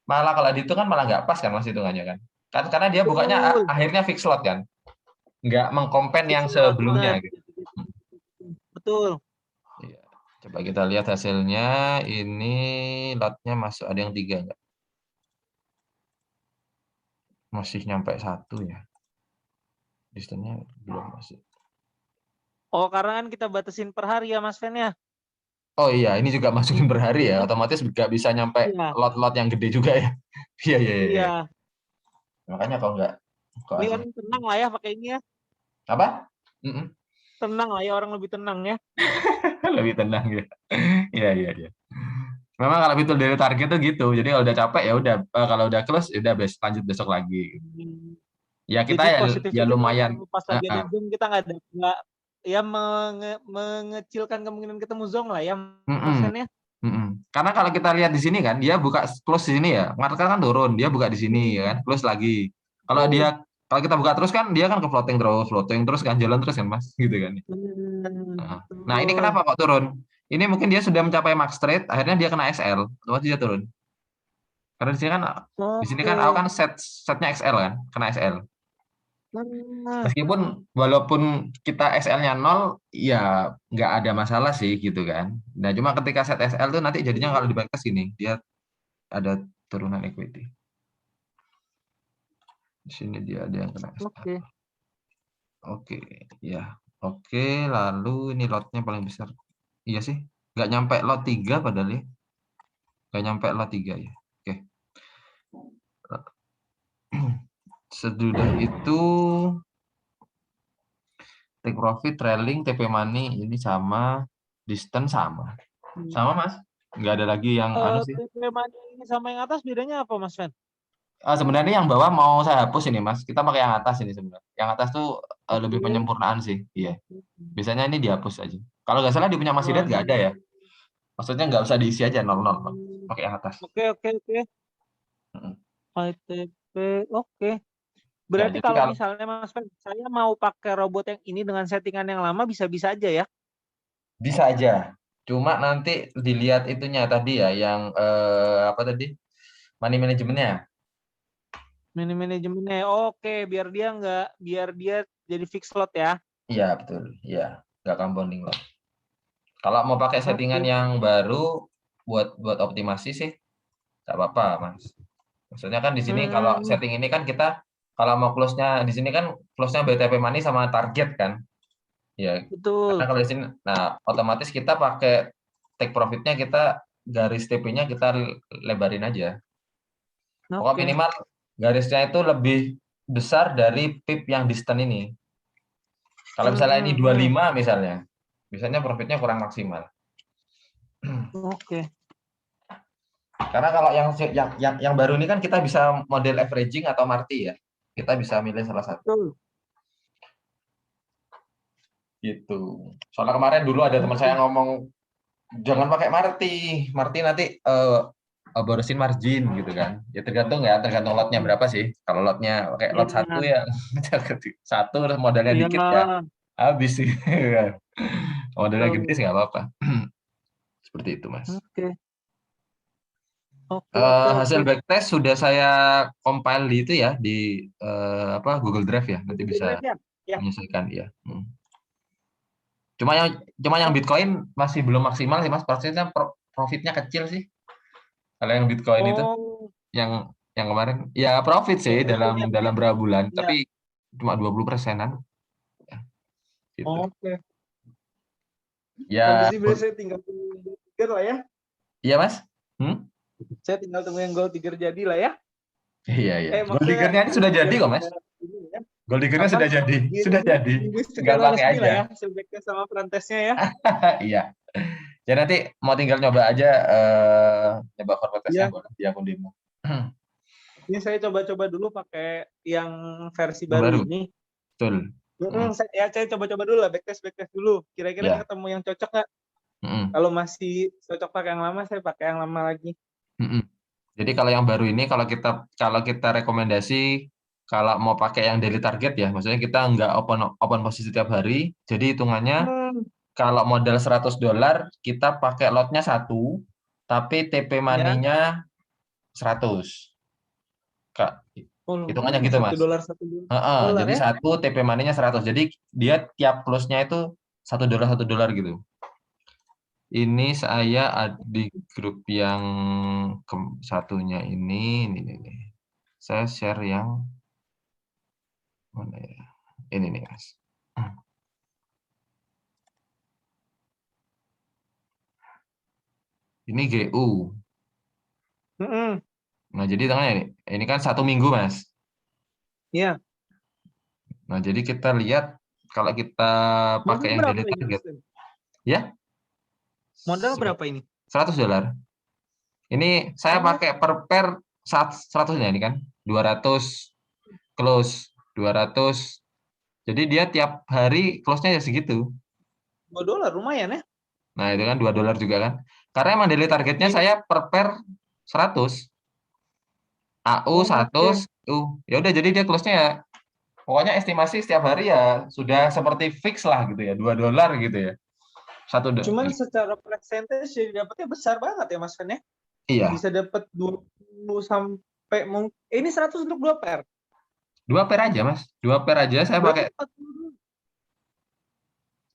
malah kalau di itu kan malah nggak pas kan Mas hitungannya kan. Karena dia bukannya Betul. akhirnya fix lot kan, nggak mengkompen yang Fix lot, benar. sebelumnya gitu. Betul. Iya. Coba kita lihat hasilnya. Ini lotnya masuk ada yang 3 nggak? Masih nyampe 1 ya. Distance-nya belum masuk. Oh, karena kan kita batasin per hari ya Mas Fen ya? Oh iya, ini juga masukin per hari ya. Otomatis nggak bisa nyampe Iya. lot-lot yang gede juga ya. Iya, iya, iya. Iya. Makanya kok Ini hasil orang tenang lah ya pakai ini ya. apa? Mm-mm. Tenang lah ya, orang lebih tenang ya. Lebih tenang ya. Iya, iya, iya. Memang kalau betul dari target tuh gitu. Jadi kalau udah capek ya udah, kalau udah close ya udah lanjut besok lagi. Ya kita Jadi ya positivity lumayan. pas lagi ada Zoom kita nggak ya mengecilkan kemungkinan ketemu Zoom lah ya Mas Mm-mm. Fen ya. Karena kalau kita lihat di sini kan, dia buka close di sini ya, market kan turun, dia buka di sini ya kan, close lagi. Kalau Betul. dia kalau kita buka terus kan, dia kan ke floating terus kan, jalan terus kan mas, gitu kan. Nah ini Betul. kenapa kok turun? Ini mungkin dia sudah mencapai max trade, akhirnya dia kena XL, otomatis dia turun. Karena di sini kan aku Oke. kan setnya XL kan, kena XL. Nah, Meskipun walaupun kita XL-nya 0, ya nggak ada masalah sih gitu kan. Nah cuma ketika set XL tuh nanti jadinya kalau dibalik ke sini, dia ada turunan equity. Di sini dia ada yang kena SL. oke. Oke, ya. Oke, lalu ini lotnya paling besar. Iya sih, nggak nyampe lot 3 padahal ya. Nggak nyampe lot 3 ya. Oke. Sesudah itu take profit, trailing, TP money ini sama, distance sama. Sama Mas. Nggak ada lagi yang anu sih. TP money ini sama yang atas bedanya apa Mas Fen? Sebenarnya yang bawah mau saya hapus ini Mas. Kita pakai yang atas ini sebenarnya. Yang atas tuh lebih Oke. penyempurnaan sih. Iya. Biasanya ini dihapus aja. Kalau nggak salah di punya Mas Hidayat nggak ada ya. Maksudnya nggak usah diisi aja 00, Bang. Pakai yang atas. Oke. Mm. ITP, oke. Ya, Berarti jadi kalau kalau misalnya Mas Fen, saya mau pakai robot yang ini dengan settingan yang lama bisa-bisa aja ya? bisa aja. Cuma nanti dilihat itunya tadi ya, yang apa tadi? Money manajemennya. Manajemennya, oke. Biar dia jadi fix slot ya. Iya, betul. Iya, nggak compounding loh. Kalau mau pakai settingan Oke. yang baru buat optimasi sih, nggak apa-apa, Mas. Maksudnya kan di sini kalau Hmm, setting ini kan kita kalau mau close-nya di sini kan close-nya BTP money sama target kan. Ya, karena betul. kalau di sini, nah otomatis kita pakai take profitnya kita garis TP-nya kita lebarin aja. Pokoknya Oke. minimal garisnya itu lebih besar dari pip yang distant ini. Kalau misalnya ini 25 misalnya, biasanya profitnya kurang maksimal. Oke. Karena kalau yang baru ini kan kita bisa model averaging atau marti ya. Kita bisa milih salah satu Betul. gitu. Soalnya kemarin dulu ada teman saya Oke. ngomong jangan pakai marti. Marti nanti borosin margin gitu kan. Ya tergantung lotnya berapa sih. Kalau lotnya pakai lot satu Iya. ya satu terus modalnya Iya. dikit ya habis sih. Modalnya gede sih Betul. nggak apa-apa. Seperti itu Mas. Oke. Oke. Hasil backtest sudah saya compile di itu ya di apa Google Drive ya. Nanti Google bisa Drive ya? Ya. menyesuaikan ya. Cuma yang Oh, Bitcoin masih belum maksimal sih Mas. Prosesnya profitnya kecil sih. Kalau yang Bitcoin itu oh, yang kemarin ya profit sih yang saya dalam lihat ya. dalam berapa bulan, Iya. tapi cuma 20%-an ya, gitu. Oke. Nanti Ya, sih biasanya tinggal tunggu gold ticker lah ya. iya Mas. Saya tinggal tunggu yang gold ticker jadi lah ya. Iya iya. Gold Maksudnya digger-nya ini sudah jadi biar kok Mas. ini ya. Gold digger-nya Apa? sudah jadi, sudah jadi. Nunggu Tinggal secara pakai resmi lah aja. ya, sebaiknya sama front-test-nya ya. Iya. Ya nanti mau tinggal nyoba aja nyoba forward test-nya Iya, boleh di akun demo. ini saya coba-coba dulu pakai yang versi Yang baru baru. ini. Betul. Saya coba-coba dulu lah, backtest dulu. Kira-kira Ya. ketemu yang cocok nggak? Kalau masih cocok pakai yang lama, saya pakai yang lama lagi. Jadi kalau yang baru ini kalau kita rekomendasi kalau mau pakai yang daily target ya, maksudnya kita nggak open posisi tiap hari. Jadi hitungannya kalau modal $100 kita pakai lotnya 1, tapi TP Ya, money-nya 100. Kak, oh, hitungannya gitu satu Mas. dolar satu dolar Jadi ya. satu TP money-nya 100. Jadi dia tiap close-nya itu $1 gitu. Ini saya di grup yang satunya ini. Saya share yang mana ya? Ini nih, Mas. Ini GU. Nah, jadi tengahnya ini kan 1 minggu, Mas. Iya. Nah, jadi kita lihat kalau kita pakai Modal yang berapa daily ini, target, Mas? ya Modal berapa ini? $100. Ini saya Oh, pakai per pair 100-nya ini kan 200 close. 200. Jadi dia tiap hari close-nya ya segitu. $2 lumayan ya. Nah, itu kan $2 juga kan. Karena emang daily targetnya Iya. saya per pair 100. AU Oh, 100. oke. Ya udah jadi dia close-nya ya pokoknya estimasi setiap hari ya sudah seperti fix lah gitu ya, $2 gitu ya. Cuman secara persentage jadi dapatnya besar banget ya Mas Fen ya. Iya, Bisa dapat 20 sampai ini 100 untuk 2 pair. 2 pair aja Mas. 2 pair aja saya Berarti pakai. 40.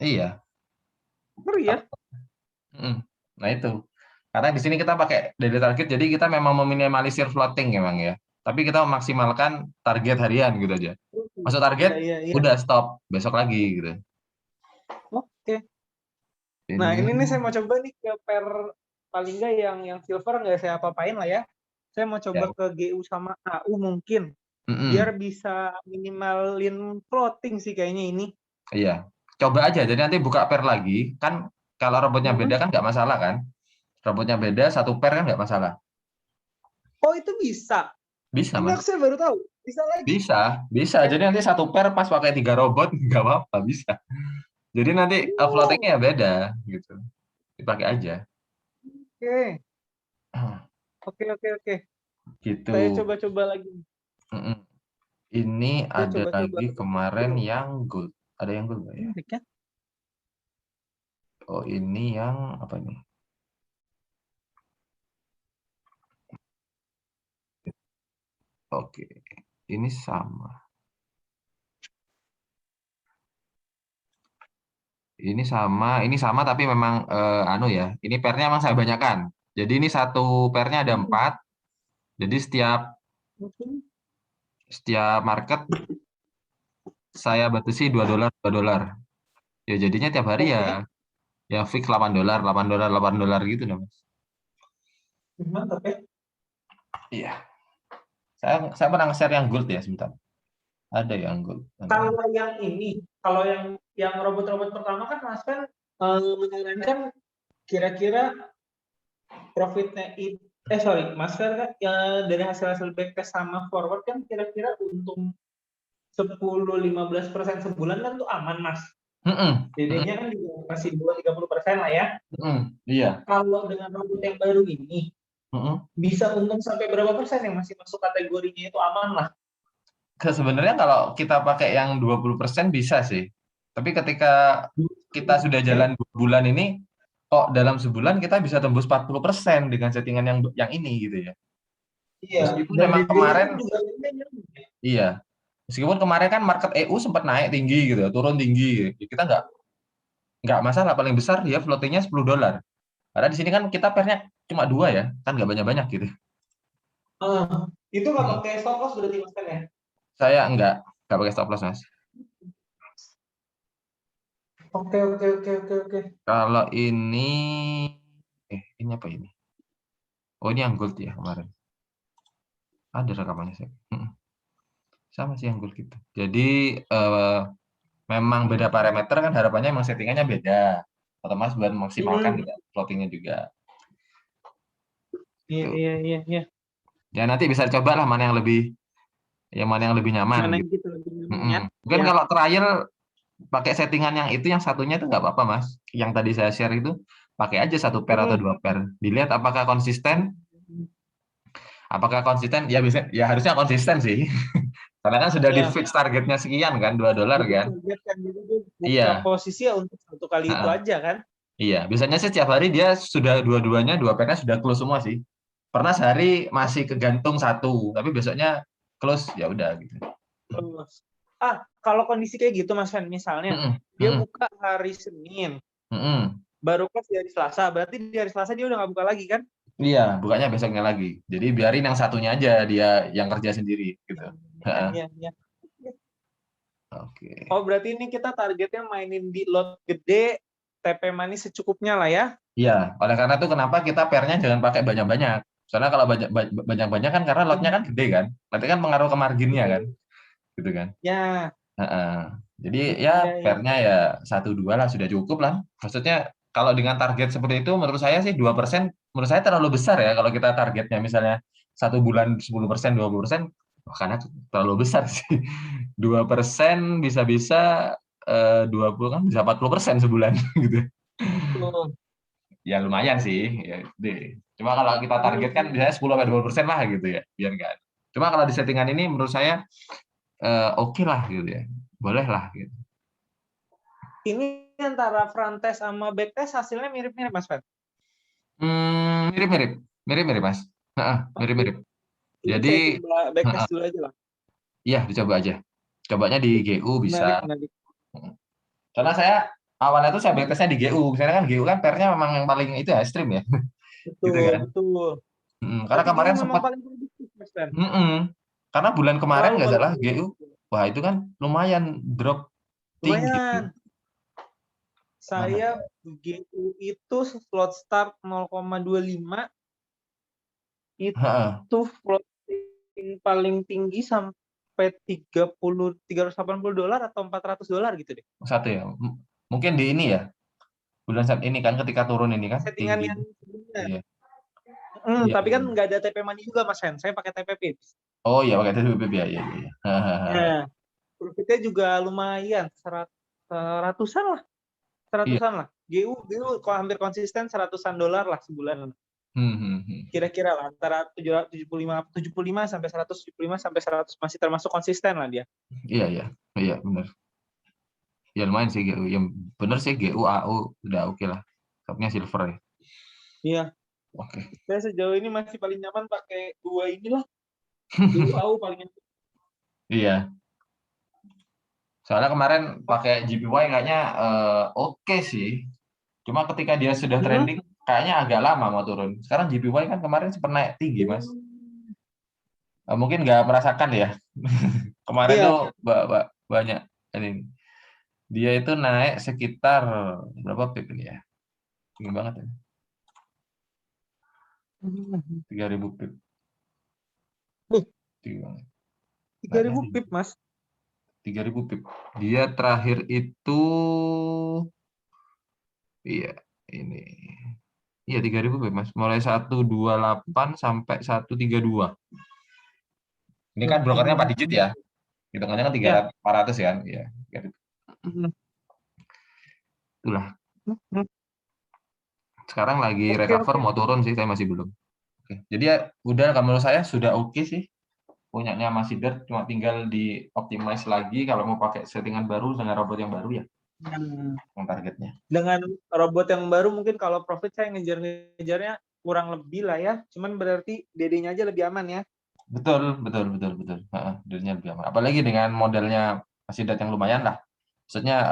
Iya. Ngeri ya. Nah itu. Karena di sini kita pakai daily target, jadi kita memang meminimalisir floating memang ya. Tapi kita memaksimalkan target harian gitu aja. Masuk Iya, target, iya, iya. udah stop, besok lagi gitu. Oke. Nah, Ini, ini nih saya mau coba nih ke pair paling nggak yang silver nggak saya apa-apain lah ya. Saya mau coba ya. ke GU sama AU mungkin. Biar Mm-mm. bisa minimalin floating sih kayaknya ini. Iya. Coba aja, jadi nanti buka pair lagi. Kan kalau robotnya beda kan nggak masalah kan? Robotnya beda, 1 pair kan nggak masalah. Oh, itu bisa. Bisa Ini Mas. aku saya baru tahu. Bisa lagi. Bisa, bisa. Eh, Jadi nanti 1 pair pas pakai 3 robot, nggak apa-apa, bisa. Jadi nanti floatingnya oh, ya beda gitu. Dipakai aja. oke. Oke, oke, oke. Gitu. Saya coba-coba lagi. Mm-mm. Ini Saya ada coba-coba lagi lebih kemarin dulu. yang gold. Ada yang gold nggak ya? Menarik ya. Oh, ini yang apa ini? Oke, ini sama. Ini sama tapi memang anu ya. Ini pairnya memang saya banyakkan. Jadi ini satu pairnya ada 4. Jadi setiap Mungkin. setiap market saya batasi $2, $2. Ya jadinya tiap hari ya Oke. ya fix $8, $8, $8 gitu loh, Mas. Mantap ya. Iya. Saya pernah nge-share yang gold ya sebentar. Ada yang gold. Kalau yang ini, kalau yang robot-robot pertama kan Mas kan menyarankan kira-kira profitnya sorry, Mas Fer kan ya, dari hasil-hasil backtest sama forward kan kira-kira untung 10-15% sebulan kan tuh aman Mas. Mm-mm. DD-nya kan juga masih 20-30% lah ya. Mm-mm. Iya. Kalau dengan robot yang baru ini Mm-mm. bisa untung sampai berapa persen yang masih masuk kategorinya itu aman lah. Sebenarnya kalau kita pakai yang 20% bisa sih. Tapi ketika kita sudah Ya. jalan 2 bulan ini, kok dalam sebulan kita bisa tembus 40% dengan settingan yang ini gitu ya. Iya, Meskipun dan memang DD-nya kemarin, kan juga lumayan. iya. Meskipun kemarin kan market EU sempat naik tinggi gitu, turun tinggi. Kita nggak masalah, paling besar dia floatingnya $10. Karena di sini kan kita pairnya cuma 2 ya, kan nggak banyak-banyak gitu. Itu nggak Hmm. pakai stop loss berarti Mas kan ya? Saya nggak pakai stop loss, Mas. Oke, oke, oke, oke, oke. Kalau ini apa ini? Oh, ini yang gold ya kemarin. Ada rekamannya saya. Sama sih yang gold gitu. Jadi memang beda parameter kan harapannya memang settingannya beda. Otomatis buat memaksimalkan juga floatingnya juga. Iya, Tuh. iya, iya, iya. Ya nanti bisa coba lah mana yang lebih nyaman Mana yang gitu. kita lebih nyaman ya? Mungkin Ya. kalau trial pakai settingan yang satunya itu nggak apa-apa Mas. Yang tadi saya share itu pakai aja 1 pair atau 2 pair. Dilihat apakah konsisten. Apakah konsisten? Ya bisa, ya harusnya konsisten sih. Karena kan sudah di Ya. fix targetnya sekian kan, $2 Itu kan. target kan jadi dia buka Iya. posisi ya untuk satu kali itu aja kan? Iya, biasanya sih setiap hari dia sudah dua-duanya 2 pairnya sudah close semua sih. Pernah sehari masih kegantung 1, tapi besoknya close ya udah gitu. Terus. Kalau kondisi kayak gitu Mas Fen, misalnya Mm-mm, dia mm-mm, buka hari Senin, mm-mm. baru close di hari Selasa, berarti di hari Selasa dia udah nggak buka lagi kan? Iya, bukanya besoknya lagi. Jadi biarin yang satunya aja dia yang kerja sendiri gitu. Iya, Heeh. iya, iya. Oke. Oh, berarti ini kita targetnya mainin di lot gede, TP manis secukupnya lah ya? Iya, oleh karena itu kenapa kita pairnya jangan pakai banyak-banyak. Soalnya kalau banyak-banyak kan karena lotnya kan gede kan. Nanti kan pengaruh ke marginnya kan, gitu kan. Ya, Heeh. Jadi ya ya, ya. pairnya ya 1-2 lah sudah cukup lah. Maksudnya kalau dengan target seperti itu menurut saya sih 2% menurut saya terlalu besar ya kalau kita targetnya misalnya 1 bulan 10%, 20%, wah, karena terlalu besar sih. 2% bisa-bisa 20 kan bisa 40% sebulan gitu. Betul. Ya lumayan sih. Ya, cuma kalau kita targetkan misalnya 10-20% lah gitu ya, biar nggak. Cuma kalau di settingan ini menurut saya oke lah gitu ya, boleh lah gitu. Ini antara front test sama back test hasilnya mirip-mirip Mas Fer. Mirip-mirip, mirip-mirip Mas. Mirip-mirip. Ini Jadi, saya coba back test dulu aja lah. iya dicoba aja. Cobanya di GU bisa. Menarik, menarik. Karena saya awalnya tuh saya backtestnya di GU. Misalnya kan GU kan pairnya memang yang paling itu ya stream ya, gitu Betul, kan. betul. Karena Berarti GU kemarin memang sempat, paling produktif Mas Fer. karena bulan kemarin Selalu nggak paling salah GU, produktif. wah itu kan lumayan drop tinggi. Lumayan. Mana Saya ya? GU itu slot start 0,25 Heeh, itu floating paling tinggi sampai 380 dolar atau $400 gitu deh. satu ya. Mungkin di ini ya, bulan saat ini kan ketika turun ini kan Settingan tinggi. yang sebelumnya. Iya, iya, Tapi kan iya. nggak ada TP Money juga Mas Hen. Saya pakai TP Pips. Oh iya pakai TPP ya, iya, iya. Nah, profitnya juga lumayan, seratusan lah, Iya. seratusan lah. GU kok hampir konsisten $100 lah sebulan. Kira-kira lah antara 75 sampai 175 sampai 100 masih termasuk konsisten lah dia. Iya, iya, iya, benar. Ya lumayan sih GU. Yang benar sih GU AU udah oke lah. Topnya silver ya. Iya. Oke. Saya sejauh ini masih paling nyaman pakai dua inilah. GU AU paling nyaman. Iya. Soalnya kemarin pakai GPY kayaknya oke sih. Cuma ketika dia sudah trending kayaknya agak lama mau turun. Sekarang GPY kan kemarin sempat naik tinggi, Mas. Mungkin nggak merasakan ya. Kemarin Iya. tuh banyak ini. Dia itu naik sekitar berapa pip ini ya? Tinggi banget ya. 3.000 pip. Tinggi banget. 3.000 pip, Mas. 3.000 pip. Dia terakhir itu iya, ini. Iya 3.000 pip, Mas. Mulai 128 sampai 132. Ini kan brokernya 4 digit ya. Hitungannya kan Ya. 400 kan. Iya. Itulah. Sekarang lagi recover mau turun sih, saya masih belum. Oke. Jadi ya udah kalau menurut saya sudah oke sih. Punyanya masih Sidat, cuma tinggal di optimize lagi kalau mau pakai settingan baru dengan robot yang baru ya. Yang targetnya. Dengan robot yang baru mungkin kalau profit saya ngejar-ngejarnya kurang lebih lah ya. Cuman berarti DD-nya aja lebih aman ya. Betul. DD-nya lebih aman. Apalagi dengan modelnya masih Sidat yang lumayan lah. Maksudnya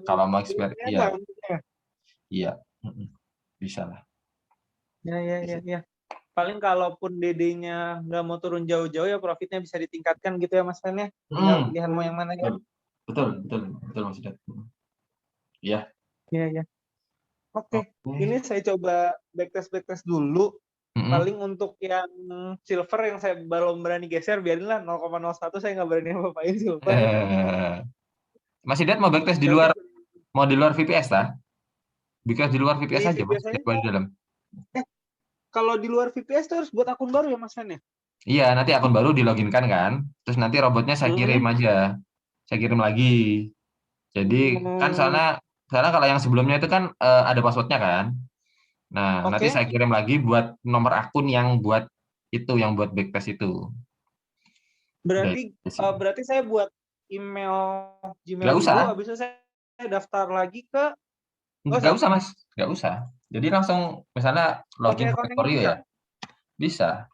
kalau mau expert iya. Bisa lah. Ya. Paling kalaupun DD-nya nggak mau turun jauh-jauh ya profitnya bisa ditingkatkan gitu ya Mas Fen ya. Tinggal pilihan mau yang mana ya. Betul Mas Sidat. Iya. Iya. Oke. Ini saya coba backtest dulu. Paling untuk yang silver yang saya belum berani geser, biarinlah 0,01 saya nggak berani apa-apain silver. Mas Sidat mau backtest di luar VPS lah. Because di luar VPS aja Mas, di dalam. Kalau di luar VPS itu harus buat akun baru ya Mas Fen ya? Iya, nanti akun baru diloginkan kan. Terus nanti robotnya saya kirim aja. Saya kirim lagi. Jadi kan soalnya kalau yang sebelumnya itu kan ada passwordnya kan. Nah, nanti saya kirim lagi buat nomor akun yang buat itu, yang buat backtest itu. Berarti saya buat email Gmail Nggak usah. dulu, habis itu saya daftar lagi ke. Nggak usah Mas, nggak usah. Jadi langsung misalnya login for you ya. Bisa.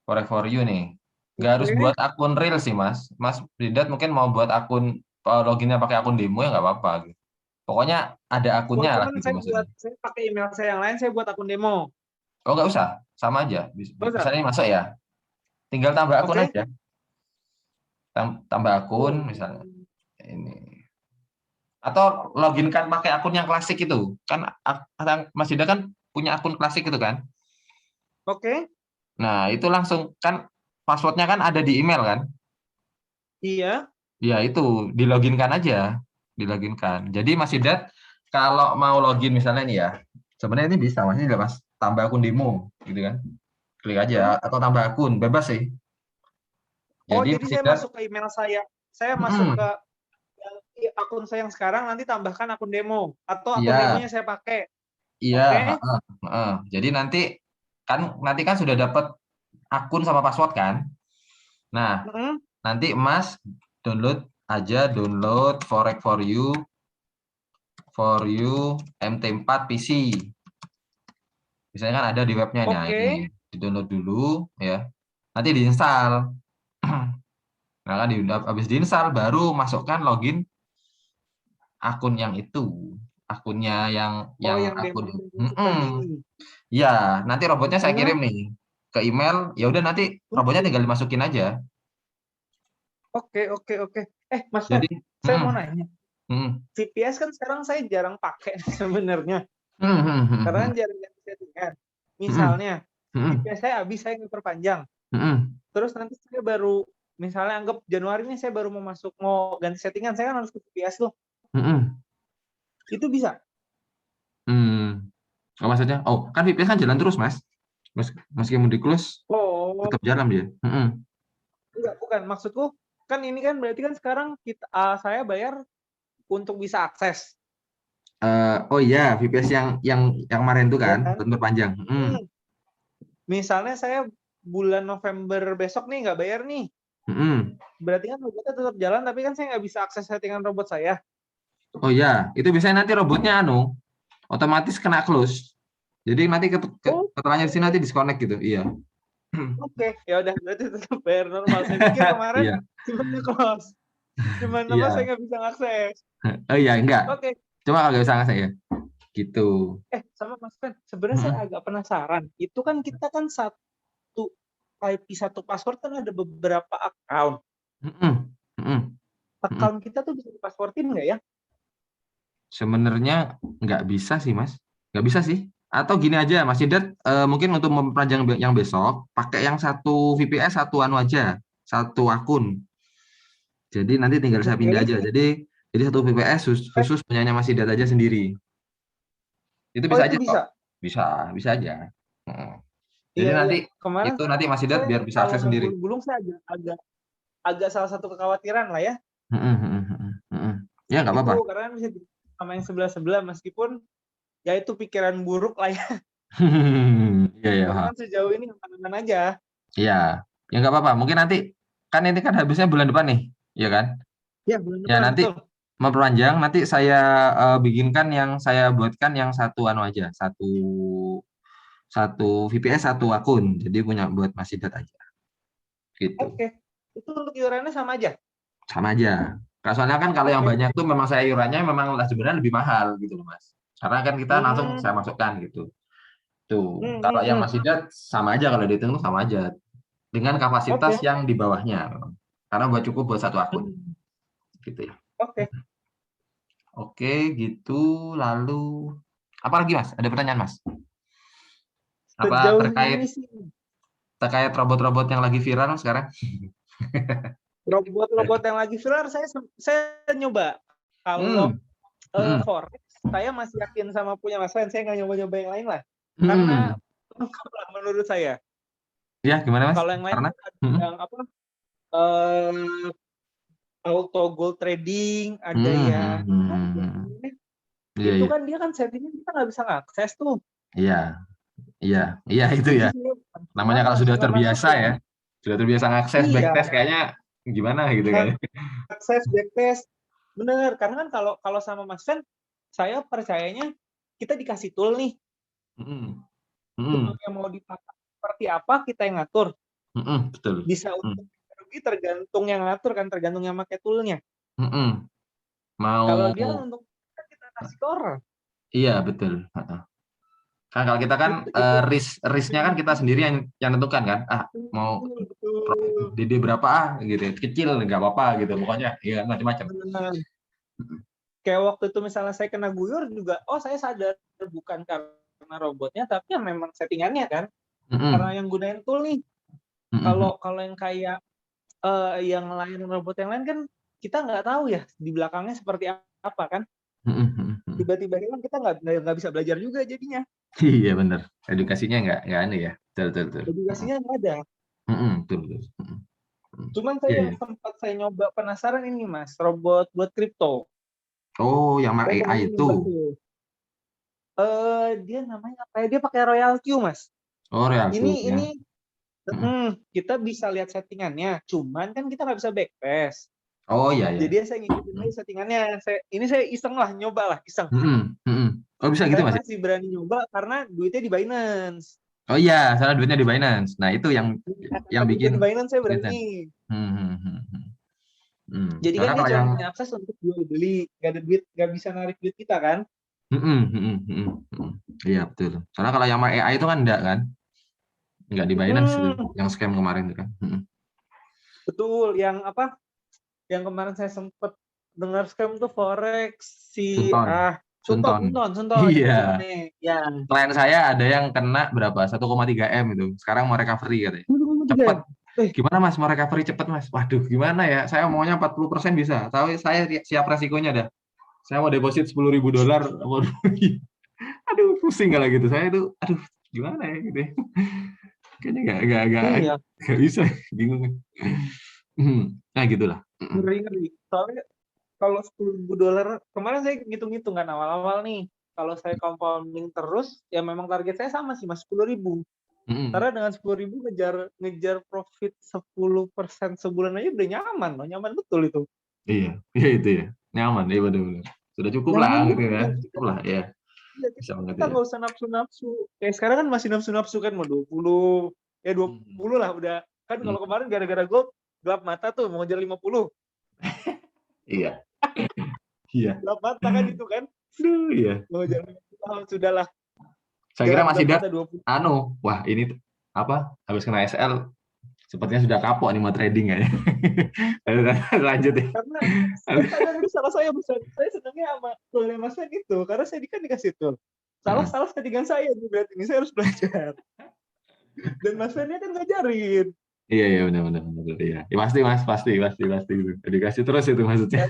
For you nih. Nggak harus buat akun real sih Mas. Mas Sidat mungkin mau buat akun loginnya pakai akun demo ya nggak apa-apa gitu. Pokoknya ada akunnya lah gitu maksudnya. Saya pakai email saya yang lain, saya buat akun demo. Oh nggak usah, sama aja. Misalnya masuk ya, tinggal tambah akun aja. Tambah akun misalnya ini. Atau loginkan pakai akun yang klasik itu. Kan Mas Sidat kan punya akun klasik itu kan. Nah itu langsung kan passwordnya kan ada di email kan. Iya. Ya itu diloginkan aja, diloginkan. Jadi Mas Sidat kalau mau login misalnya nih ya, sebenarnya ini bisa Mas, ini Mas, tambah akun demo gitu kan. Klik aja atau tambah akun, bebas sih. Oh, Jadi jadi masih saya ada. masuk ke email saya masuk ke akun saya yang sekarang, nanti tambahkan akun demo, atau akun Iya, demonya saya pakai. iya, Oke? Jadi nanti kan sudah dapat akun sama password kan. Nah, Mm-mm. nanti Mas download Forex for you MT4 PC. Misalnya kan ada di webnya. Nah, Oke. ini di-download dulu ya. Nanti diinstal. Nah, kan habis diinstal baru masukkan login akun yang itu. Akunnya Oh, yang yang demo akun. tadi. Ya, nanti robotnya saya Hmm. kirim nih ke email. Ya udah nanti robotnya tinggal dimasukin aja. Oke. Mas Fer, Jadi, saya mau nanya. mm, VPS kan sekarang saya jarang pakai sebenarnya. Karena kan jarang settingan. Misalnya, VPS saya habis, saya nggak perpanjang. Terus nanti saya baru, misalnya anggap Januari ini saya baru mau ganti settingan, saya kan harus ke VPS tuh. Itu bisa? Oh, maksudnya, kan VPS kan jalan terus, Mas. Meskipun di close, Oh, tetap jalan dia. enggak, bukan. Maksudku, kan ini kan berarti kan sekarang saya bayar untuk bisa akses. Oh iya, VPS yang kemarin itu Ya kan, kan? benar panjang. Misalnya saya bulan November besok nih nggak bayar nih. Berarti kan robotnya tetap jalan, tapi kan saya nggak bisa akses settingan robot saya. Oh iya, itu biasanya nanti robotnya otomatis kena close. Jadi nanti Oh, keterangannya di sini nanti disconnect gitu. Iya. oke. Ya udah, berarti tetap bayar normal. Saya pikir kemarin Iya. cuma close. Cuman nama saya Iya. nggak bisa akses. Oh iya, enggak. Oke. Cuma kalau nggak bisa ngasih ya. Gitu. Sama Mas Fen, sebenarnya saya agak penasaran. Itu kan kita kan satu IP, satu password kan ada beberapa account. Account kita tuh bisa dipasswordin nggak ya? Sebenarnya nggak bisa sih, Mas. Nggak bisa sih. Atau gini aja, Mas Sidat, mungkin untuk memperpanjang yang besok, pakai yang satu VPS, satu anu aja, satu akun. Jadi nanti tinggal saya pindah aja. Oke. Jadi satu VPS khusus punyanya Mas Sidat aja sendiri. Itu Oh, bisa itu aja kok. bisa. Bisa aja. Heeh. Jadi Iya, iya. nanti Kemarin itu nanti Mas Sidat saya biar bisa kalau akses mau sendiri. gulung-gulung saya agak salah satu kekhawatiran lah ya. Ya nggak Itu apa-apa. karena kan bisa sama yang sebelah-sebelah, meskipun ya itu pikiran buruk lah ya. Iya, ya. Karena kan sejauh ini aman-aman aja. Iya, ya nggak apa-apa. Mungkin nanti kan ini kan habisnya bulan depan nih, ya kan? Ya, bulan Ya depan nanti betul. memperpanjang. Nanti saya bikinkan saya buatkan yang satu anu aja, satu satu VPS satu akun. Jadi punya buat Mas Sidat aja, gitu. Oke. Itu untuk iurannya sama aja. Sama aja. Soalnya kan kalau yang Oke. banyak tuh memang saya iurannya memang sebenarnya lebih mahal gitu loh, Mas. Karena kan kita langsung Hmm. saya masukkan gitu. Tuh, Hmm, kalau hmm, yang hmm. Mas Sidat sama aja kalau dihitung tuh sama aja dengan kapasitas Oke. yang di bawahnya memang. Karena cukup buat satu akun, Hmm. gitu ya. Oke. Oke, gitu. Lalu apa lagi, Mas? Ada pertanyaan, Mas? Apa Sejauh terkait ini sih terkait robot-robot yang lagi viral sekarang? robot-robot yang lagi viral, saya nyoba. Kalau Hmm. Hmm. Forex, saya masih yakin sama punya Mas Fen. Saya nggak nyoba-nyoba yang lain lah. Karena Hmm. lengkap lah menurut saya. Ya, gimana, Mas? Kalau yang lain Karena kan ada yang apa? Auto gold trading, ada yang Iya, itu iya. kan dia kan settingnya kita nggak bisa ngakses tuh. Iya, iya. Iya itu Jadi ya. saya Namanya kalau masuk sudah nggak masuk terbiasa ya. ya. Sudah terbiasa ngakses Iya, backtest kayaknya gimana gitu kayaknya. akses backtest. Bener, karena kan kalau kalau sama Mas Fen, saya percayanya kita dikasih tool nih. Toolnya mau dipakai seperti apa kita yang ngatur. Betul. Bisa untuk rugi tergantung yang ngatur kan, tergantung yang pakai toolnya. Kalau Mau dia kan untuk kita kasih ke orang. iya betul. Kan kalau kita kan Itu risknya kan kita sendiri yang tentukan kan. Mau betul. DD berapa gitu. Kecil nggak apa-apa gitu. Pokoknya ya macam-macam. Kayak waktu itu misalnya saya kena guyur juga, saya sadar bukan karena robotnya, tapi ya memang settingannya kan. Karena yang gunain tool nih. Kalau yang kayak yang lain, robot yang lain kan kita nggak tahu ya di belakangnya seperti apa kan. Tiba-tiba hilang, kita nggak bisa belajar juga jadinya. Iya benar. Edukasinya nggak aneh ya. Betul. Edukasinya nggak ada. Betul. Cuman Iya, saya iya. sempat saya nyoba penasaran ini Mas, robot buat kripto. Oh, yang Saya AI kemarin itu. nyoba tuh. Dia namanya apa ya? Dia pakai Royal Q Mas. Oh, Real Cube Ini ya. ini Mm. kita bisa lihat settingannya. Cuman kan kita nggak bisa backtest. Oh, iya, Jadi ya. saya ngikutin aja settingannya. Saya iseng lah, nyoba lah, iseng. Oh, bisa gitu Saya Mas? masih berani nyoba karena duitnya di Binance. Oh iya, salah duitnya di Binance. Nah, itu yang Karena duitnya bikin di Binance saya kelihatan. berani. Hmm, hmm, hmm, hmm. Jadi kan Soalnya dia kalau cuma yang punya akses untuk jual beli, nggak ada duit, nggak bisa narik duit kita kan? Iya betul. Soalnya kalau yang AI itu kan enggak di Binance itu, Hmm, yang scam kemarin itu kan. betul. Yang apa? Yang kemarin saya sempet dengar scam tuh forex si Sunton, Sunton, Sunton. Sunton, Sunton, Iya. Suntonnya. Ya. Klien saya ada yang kena berapa? 1,3 M itu. Sekarang mau recovery katanya. Cepet. Eh, Gimana Mas mau recovery cepet Mas? Waduh, gimana ya? Saya maunya 40% bisa. Tapi saya siap resikonya dah. Saya mau deposit $10.000. Waduh, aduh pusing kalau gitu. Saya itu, aduh gimana ya gitu ya. Kayaknya iya, nggak bisa, bingung. Nah gitulah. ngeri-ngeri. Soalnya kalau $10.000 kemarin saya ngitung-ngitung kan awal-awal nih. Kalau saya compounding terus, ya memang target saya sama sih mas 10.000. Karena dengan 10.000 ngejar ngejar profit 10% sebulan aja udah nyaman loh, nyaman betul itu. Iya, iya itu ya. Nyaman, iya benar-benar. Sudah cukup lah Nyaman gitu kan. banget. Cukup lah ya. Ya, Bisa banget kita ya. nggak usah nafsu-nafsu. Kayak sekarang kan masih nafsu-nafsu kan mau 20, ya 20 lah udah. Kan Hmm, kalau kemarin gara-gara gue gelap mata tuh mau ngejar 50. Iya, iya. Gelap mata kan itu kan. Aduh, iya. Mau ngejar 50, sudahlah. Saya kira Gelap Mas gelap Sidat, mata 20. wah ini apa? Habis kena SL, sepertinya sudah kapok nih mau trading kayaknya. Lanjut ya. Karena saya sadar itu salah saya besar. Saya senangnya sama toolnya Mas Fen itu. Karena saya kan dikasih tool. Salah settingan saya nih berarti ini saya harus belajar. Dan Mas Fen kan ngajarin. Iya, iya benar-benar benar. Iya. Ya, pasti Mas, pasti gitu. Dikasih terus itu maksudnya.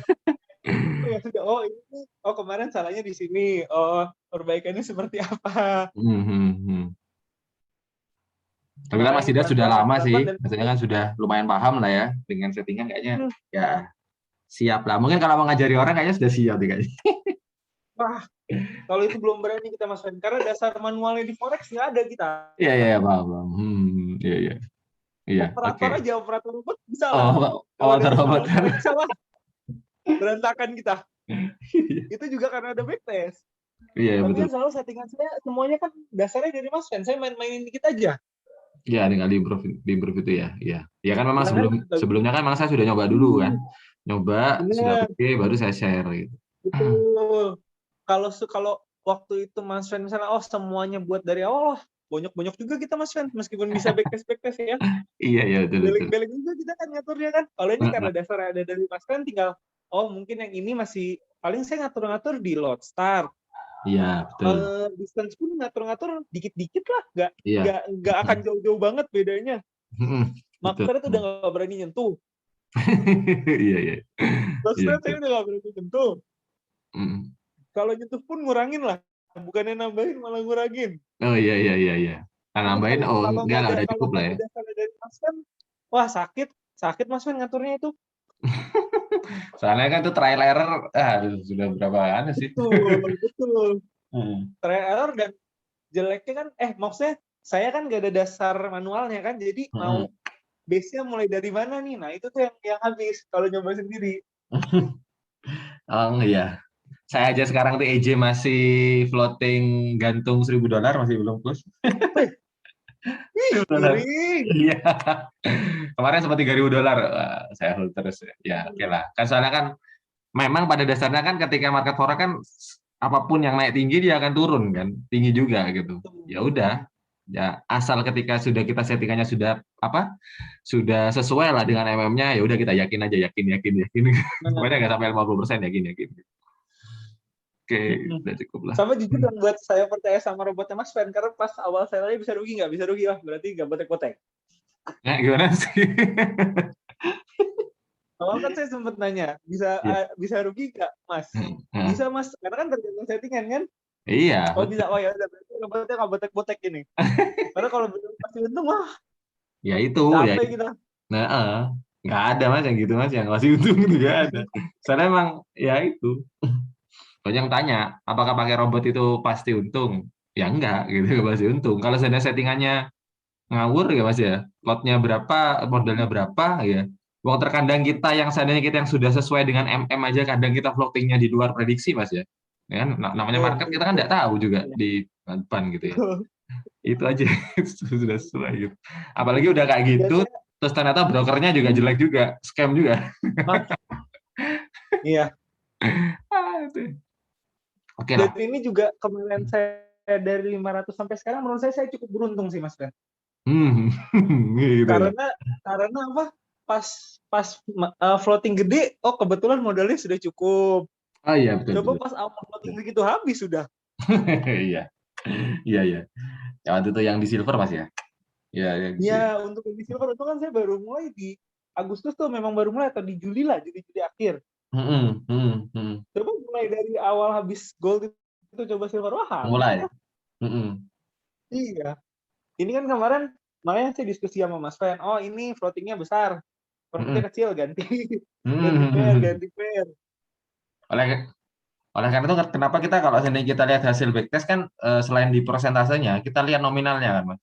Dan ya sudah, oh ini, oh kemarin salahnya di sini. Oh perbaikannya seperti apa. Hmm, hmm, hmm. Tapi kan Mas Makanya Sidat sudah pelan-pelan lama pelan-pelan sih, dan maksudnya kan sudah lumayan paham lah ya dengan settingan kayaknya hmm, ya siap lah. Mungkin kalau mau ngajari orang kayaknya sudah siap nih kayaknya. wah kalau itu belum berani kita Mas Fen. Karena dasar manualnya di Forex nggak ada kita. Iya, iya, paham, paham. Iya, iya. Iya, oke. Operator aja, operator robot bisa lah. Oh, Kalau awal dari robot. Forex salah, berantakan kita. Itu juga karena ada backtest. Iya, Tapi betul. kan selalu settingan saya semuanya kan dasarnya dari Mas Fen. Saya main-mainin dikit aja. Iya, tinggal di improve itu ya. Iya. Ya kan memang Karena kan sebelumnya kan memang saya sudah nyoba dulu kan. Nyoba sudah bener, oke baru saya share gitu. betul. Kalau waktu itu Mas Fen misalnya, oh semuanya buat dari awal, wah bonyok-bonyok juga kita Mas Fen. Meskipun bisa backtest ya. Iya, iya betul betul. Belik-belik juga kita kan ngaturnya kan. Kalau ini karena dasarnya ada dari Mas Fen, tinggal, oh mungkin yang ini masih, paling saya ngatur-ngatur di load start. Iya, betul. Distance pun ngatur-ngatur dikit-dikit lah, nggak Iya. nggak akan jauh-jauh banget bedanya. Betul. Marker itu udah nggak berani nyentuh. Iya, iya. Iya, Terus saya betul. udah nggak berani nyentuh. Mm. Kalau nyentuh pun ngurangin lah, bukannya nambahin malah ngurangin. Oh iya, iya, iya, iya. Nah, Karena nambahin, oh enggak lah, udah kalau cukup lah nggak ya. ada dasarnya dari Mas Fen, wah sakit Mas Fen ngaturnya itu. Soalnya kan itu trial error, sudah berapa anu sih. Betul. Hmm. Trial error dan jeleknya kan, maksudnya saya kan nggak ada dasar manualnya kan, jadi mau base-nya mulai dari mana nih? Nah itu tuh yang habis kalau nyoba sendiri. Oh iya. Saya aja sekarang tuh EJ masih floating gantung $1.000 masih belum close. Wih, $1.000. ngeri. Iya. Kemarin sempat $3.000. Wah, saya hold terus. Ya, oke lah. Kan soalnya kan memang pada dasarnya kan ketika market forex kan apapun yang naik tinggi dia akan turun kan, tinggi juga gitu. Ya udah. Ya, asal ketika sudah kita settingannya sudah sudah sesuai lah dengan MM-nya, ya udah kita yakin aja, yakin. Pokoknya nggak sampai 50% yakin. Oke, udah cukup lah. Sama jujur yang buat saya percaya sama robotnya Mas Fen, karena pas awal saya lagi bisa rugi nggak? Bisa rugi lah, berarti nggak botek-botek. Nah, gimana sih? Awal kan saya sempat nanya, bisa rugi nggak Mas? Nah, Bisa Mas, karena kan tergantung settingan kan. iya, Oh betul. bisa, oh ya udah berarti robotnya nggak botek-botek ini. Karena kalau pasti untung, wah Ya itu, ya. capek kita. Nah, nggak ada Mas yang gitu Mas, yang ngasih untung itu nggak ada. Soalnya emang ya itu. Banyak yang tanya, apakah pakai robot itu pasti untung? Ya enggak, gitu pasti untung. Kalau seandainya settingannya ngawur ya Mas ya, lotnya berapa, modalnya berapa ya. Uang terkadang kita yang seandainya kita yang sudah sesuai dengan MM aja, kadang kita floatingnya di luar prediksi Mas ya. Ya kan, namanya Betul, market betul, kita kan betul. nggak tahu juga Iya, di depan gitu ya. betul. Itu aja sudah sesuai gitu. Apalagi udah kayak gitu, Biasanya, terus ternyata brokernya juga jelek juga, scam juga. ah, iya. Oke Dan lah. ini juga kemarin saya dari 500 sampai sekarang menurut saya cukup beruntung sih Mas Ben. Hmm, gitu ya. Karena karena apa? Pas pas floating gede, oh kebetulan modalnya sudah cukup. Oh iya betul Coba betul. pas awal floating segitu habis sudah. Iya, iya, iya. Ya, waktu itu yang di silver Mas ya. Iya, yang di Ya untuk yang di silver itu kan saya baru mulai di Agustus tuh memang baru mulai atau di Juli lah, Juli akhir. Hmm, hmm, hmm. Coba mulai dari awal habis gold itu coba silver, wah habis Mulai. lah. Hmm, Iya. Ini kan kemarin makanya saya diskusi sama Mas Fen. Oh ini floatingnya besar, hmm, profitnya kecil, ganti ganti pair, hmm. ganti pair. Oleh oleh karena itu kenapa kita kalau seandainya kita lihat hasil backtest kan selain di persentasenya, kita lihat nominalnya kan Mas.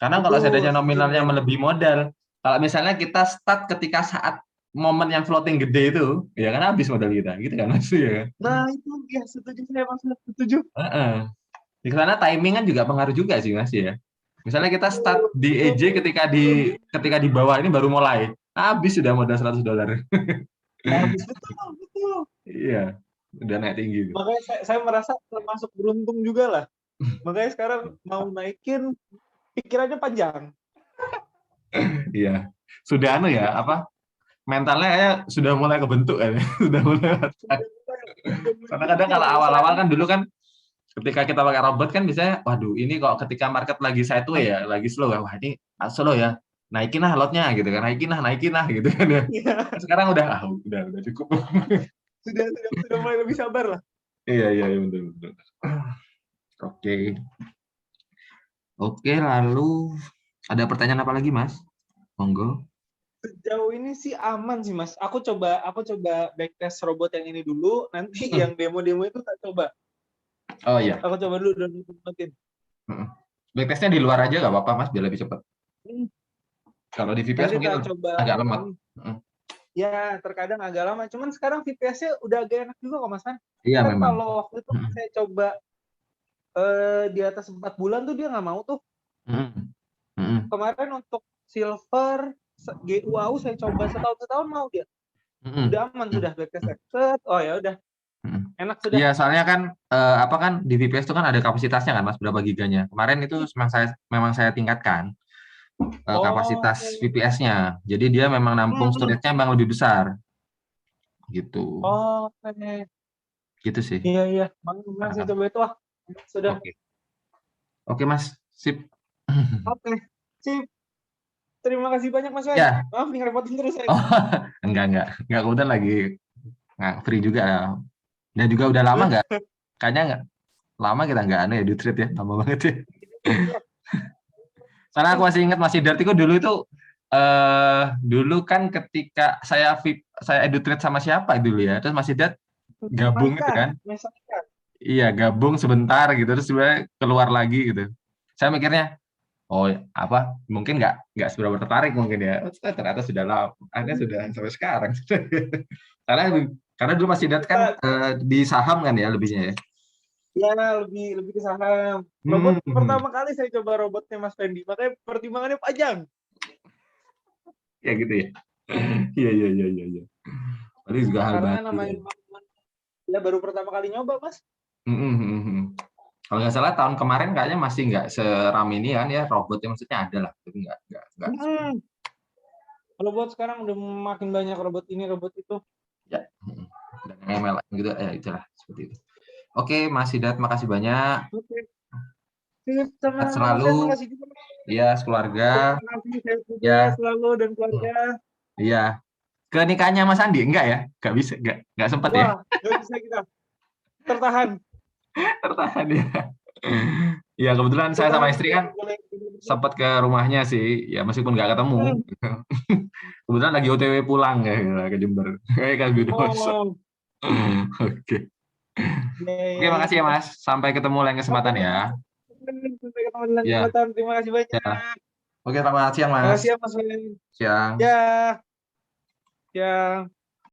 Karena kalau Betul, seandainya setuju nominalnya Ben. melebihi modal, kalau misalnya kita start ketika saat momen yang floating gede itu, ya kan habis modal kita, gitu kan Mas ya kan. Nah itu ya setuju saya Mas, setuju. Heeh. Di sana timing kan juga pengaruh juga sih Mas ya. Misalnya kita start Betul, di betul, EJ betul. ketika di bawah ini baru mulai. Habis sudah modal $100. Habis, betul, betul. Iya, udah naik tinggi itu. Makanya saya merasa termasuk beruntung juga lah. Makanya sekarang mau naikin pikirannya panjang. Iya. Sudah anu ya, apa? Mentalnya kayak sudah mulai kebentuk kan. Sudah mulai. Udah mulai Karena kadang mikir kalau kalau awal-awal sekarang kan dulu kan ketika kita pakai robot kan biasanya waduh ini kok ketika market lagi sideways ya, lagi slow ya. Wah, ini slow ya. Naikin lah lotnya gitu kan. Naikin lah gitu kan ya. ya, Sekarang udah cukup. sudah mulai lebih sabar lah. Iya, iya, iya, betul, betul. Oke. Oke, lalu ada pertanyaan apa lagi, Mas? Monggo. Sejauh ini sih aman sih Mas. Aku coba backtest robot yang ini dulu. Nanti yang demo-demo itu tak coba. Oh iya. Aku coba dulu dan nikmatin. Backtestnya di luar aja nggak apa-apa, Mas, biar lebih cepat. Hmm, Kalau di VPS Nanti mungkin tak coba. agak lemot. Ya terkadang agak lama. Cuman sekarang VPS-nya udah agak enak juga kok Mas kan. Iya Kan memang. kalau waktu itu saya coba di atas 4 bulan tuh dia nggak mau tuh. Kemarin untuk silver GUAU saya coba setahun mau dia. Udah aman sudah backtest set. Oh ya udah. Enak sudah. Iya, soalnya kan apa kan di VPS itu kan ada kapasitasnya kan, Mas, berapa giganya. Kemarin itu memang saya tingkatkan kapasitas VPS-nya. Jadi dia memang nampung storage-nya memang lebih besar. Gitu. Oke. Gitu sih. Iya. Memang saya coba itu sudah. Oke. Oke, Mas. Sip. Oke. Sip. Terima kasih banyak Mas Wen. Ya. Maaf nih ngerepotin terus saya. Oh, enggak. Kemudian lagi nggak free juga. Dan juga udah lama nggak, kayaknya nggak lama kita nggak aneh ya di trade ya, lama banget ya. Soalnya aku masih ingat masih Dart itu dulu kan ketika saya edu trade sama siapa dulu ya, terus masih Dart gabung itu kan. Iya, gabung sebentar gitu terus sebenarnya keluar lagi gitu. Saya mikirnya oh apa mungkin nggak seberapa tertarik mungkin ya. Ternyata sudah lama, akhirnya sudah sampai sekarang. karena dulu masih Dart kan di saham kan ya lebihnya ya. Ya lebih ke saham. Robot pertama kali saya coba robotnya Mas Fendi, makanya pertimbangannya panjang. Ya gitu ya. Iya. Tadi juga hal Karena baru. namanya ya baru pertama kali nyoba Mas. Kalau nggak salah tahun kemarin kayaknya masih nggak seram ini kan ya, robotnya maksudnya ada lah, tapi nggak. Robot sekarang udah makin banyak robot ini robot itu. Ya, dan ML gitu ya itulah seperti itu. Oke, Mas Hidat, makasih banyak. Oke. Sama Selalu. makasih juga. Iya, keluarga. Terima kasih saya juga Ya. selalu dan keluarga. Iya. Ke nikahnya Mas Andi enggak ya? Nggak bisa, nggak sempat ya? Wah, nggak bisa kita. Tertahan Tertahan ya. Ya kebetulan saya sama istri kan Boleh. sempat ke rumahnya sih, ya meskipun nggak ketemu. Hmm. Kebetulan lagi OTW pulang ya ke Jember. Kayak gitu Mas. Oh, Oke. ya, Oke, ya, ya. makasih ya Mas. Sampai ketemu lain Oke, kesempatan ya. sampai ketemu di lain Ya, kesempatan. Terima kasih ya. banyak. Oke, selamat siang Terima Mas. kasih ya, Mas Wen. Siang. Ya, ya.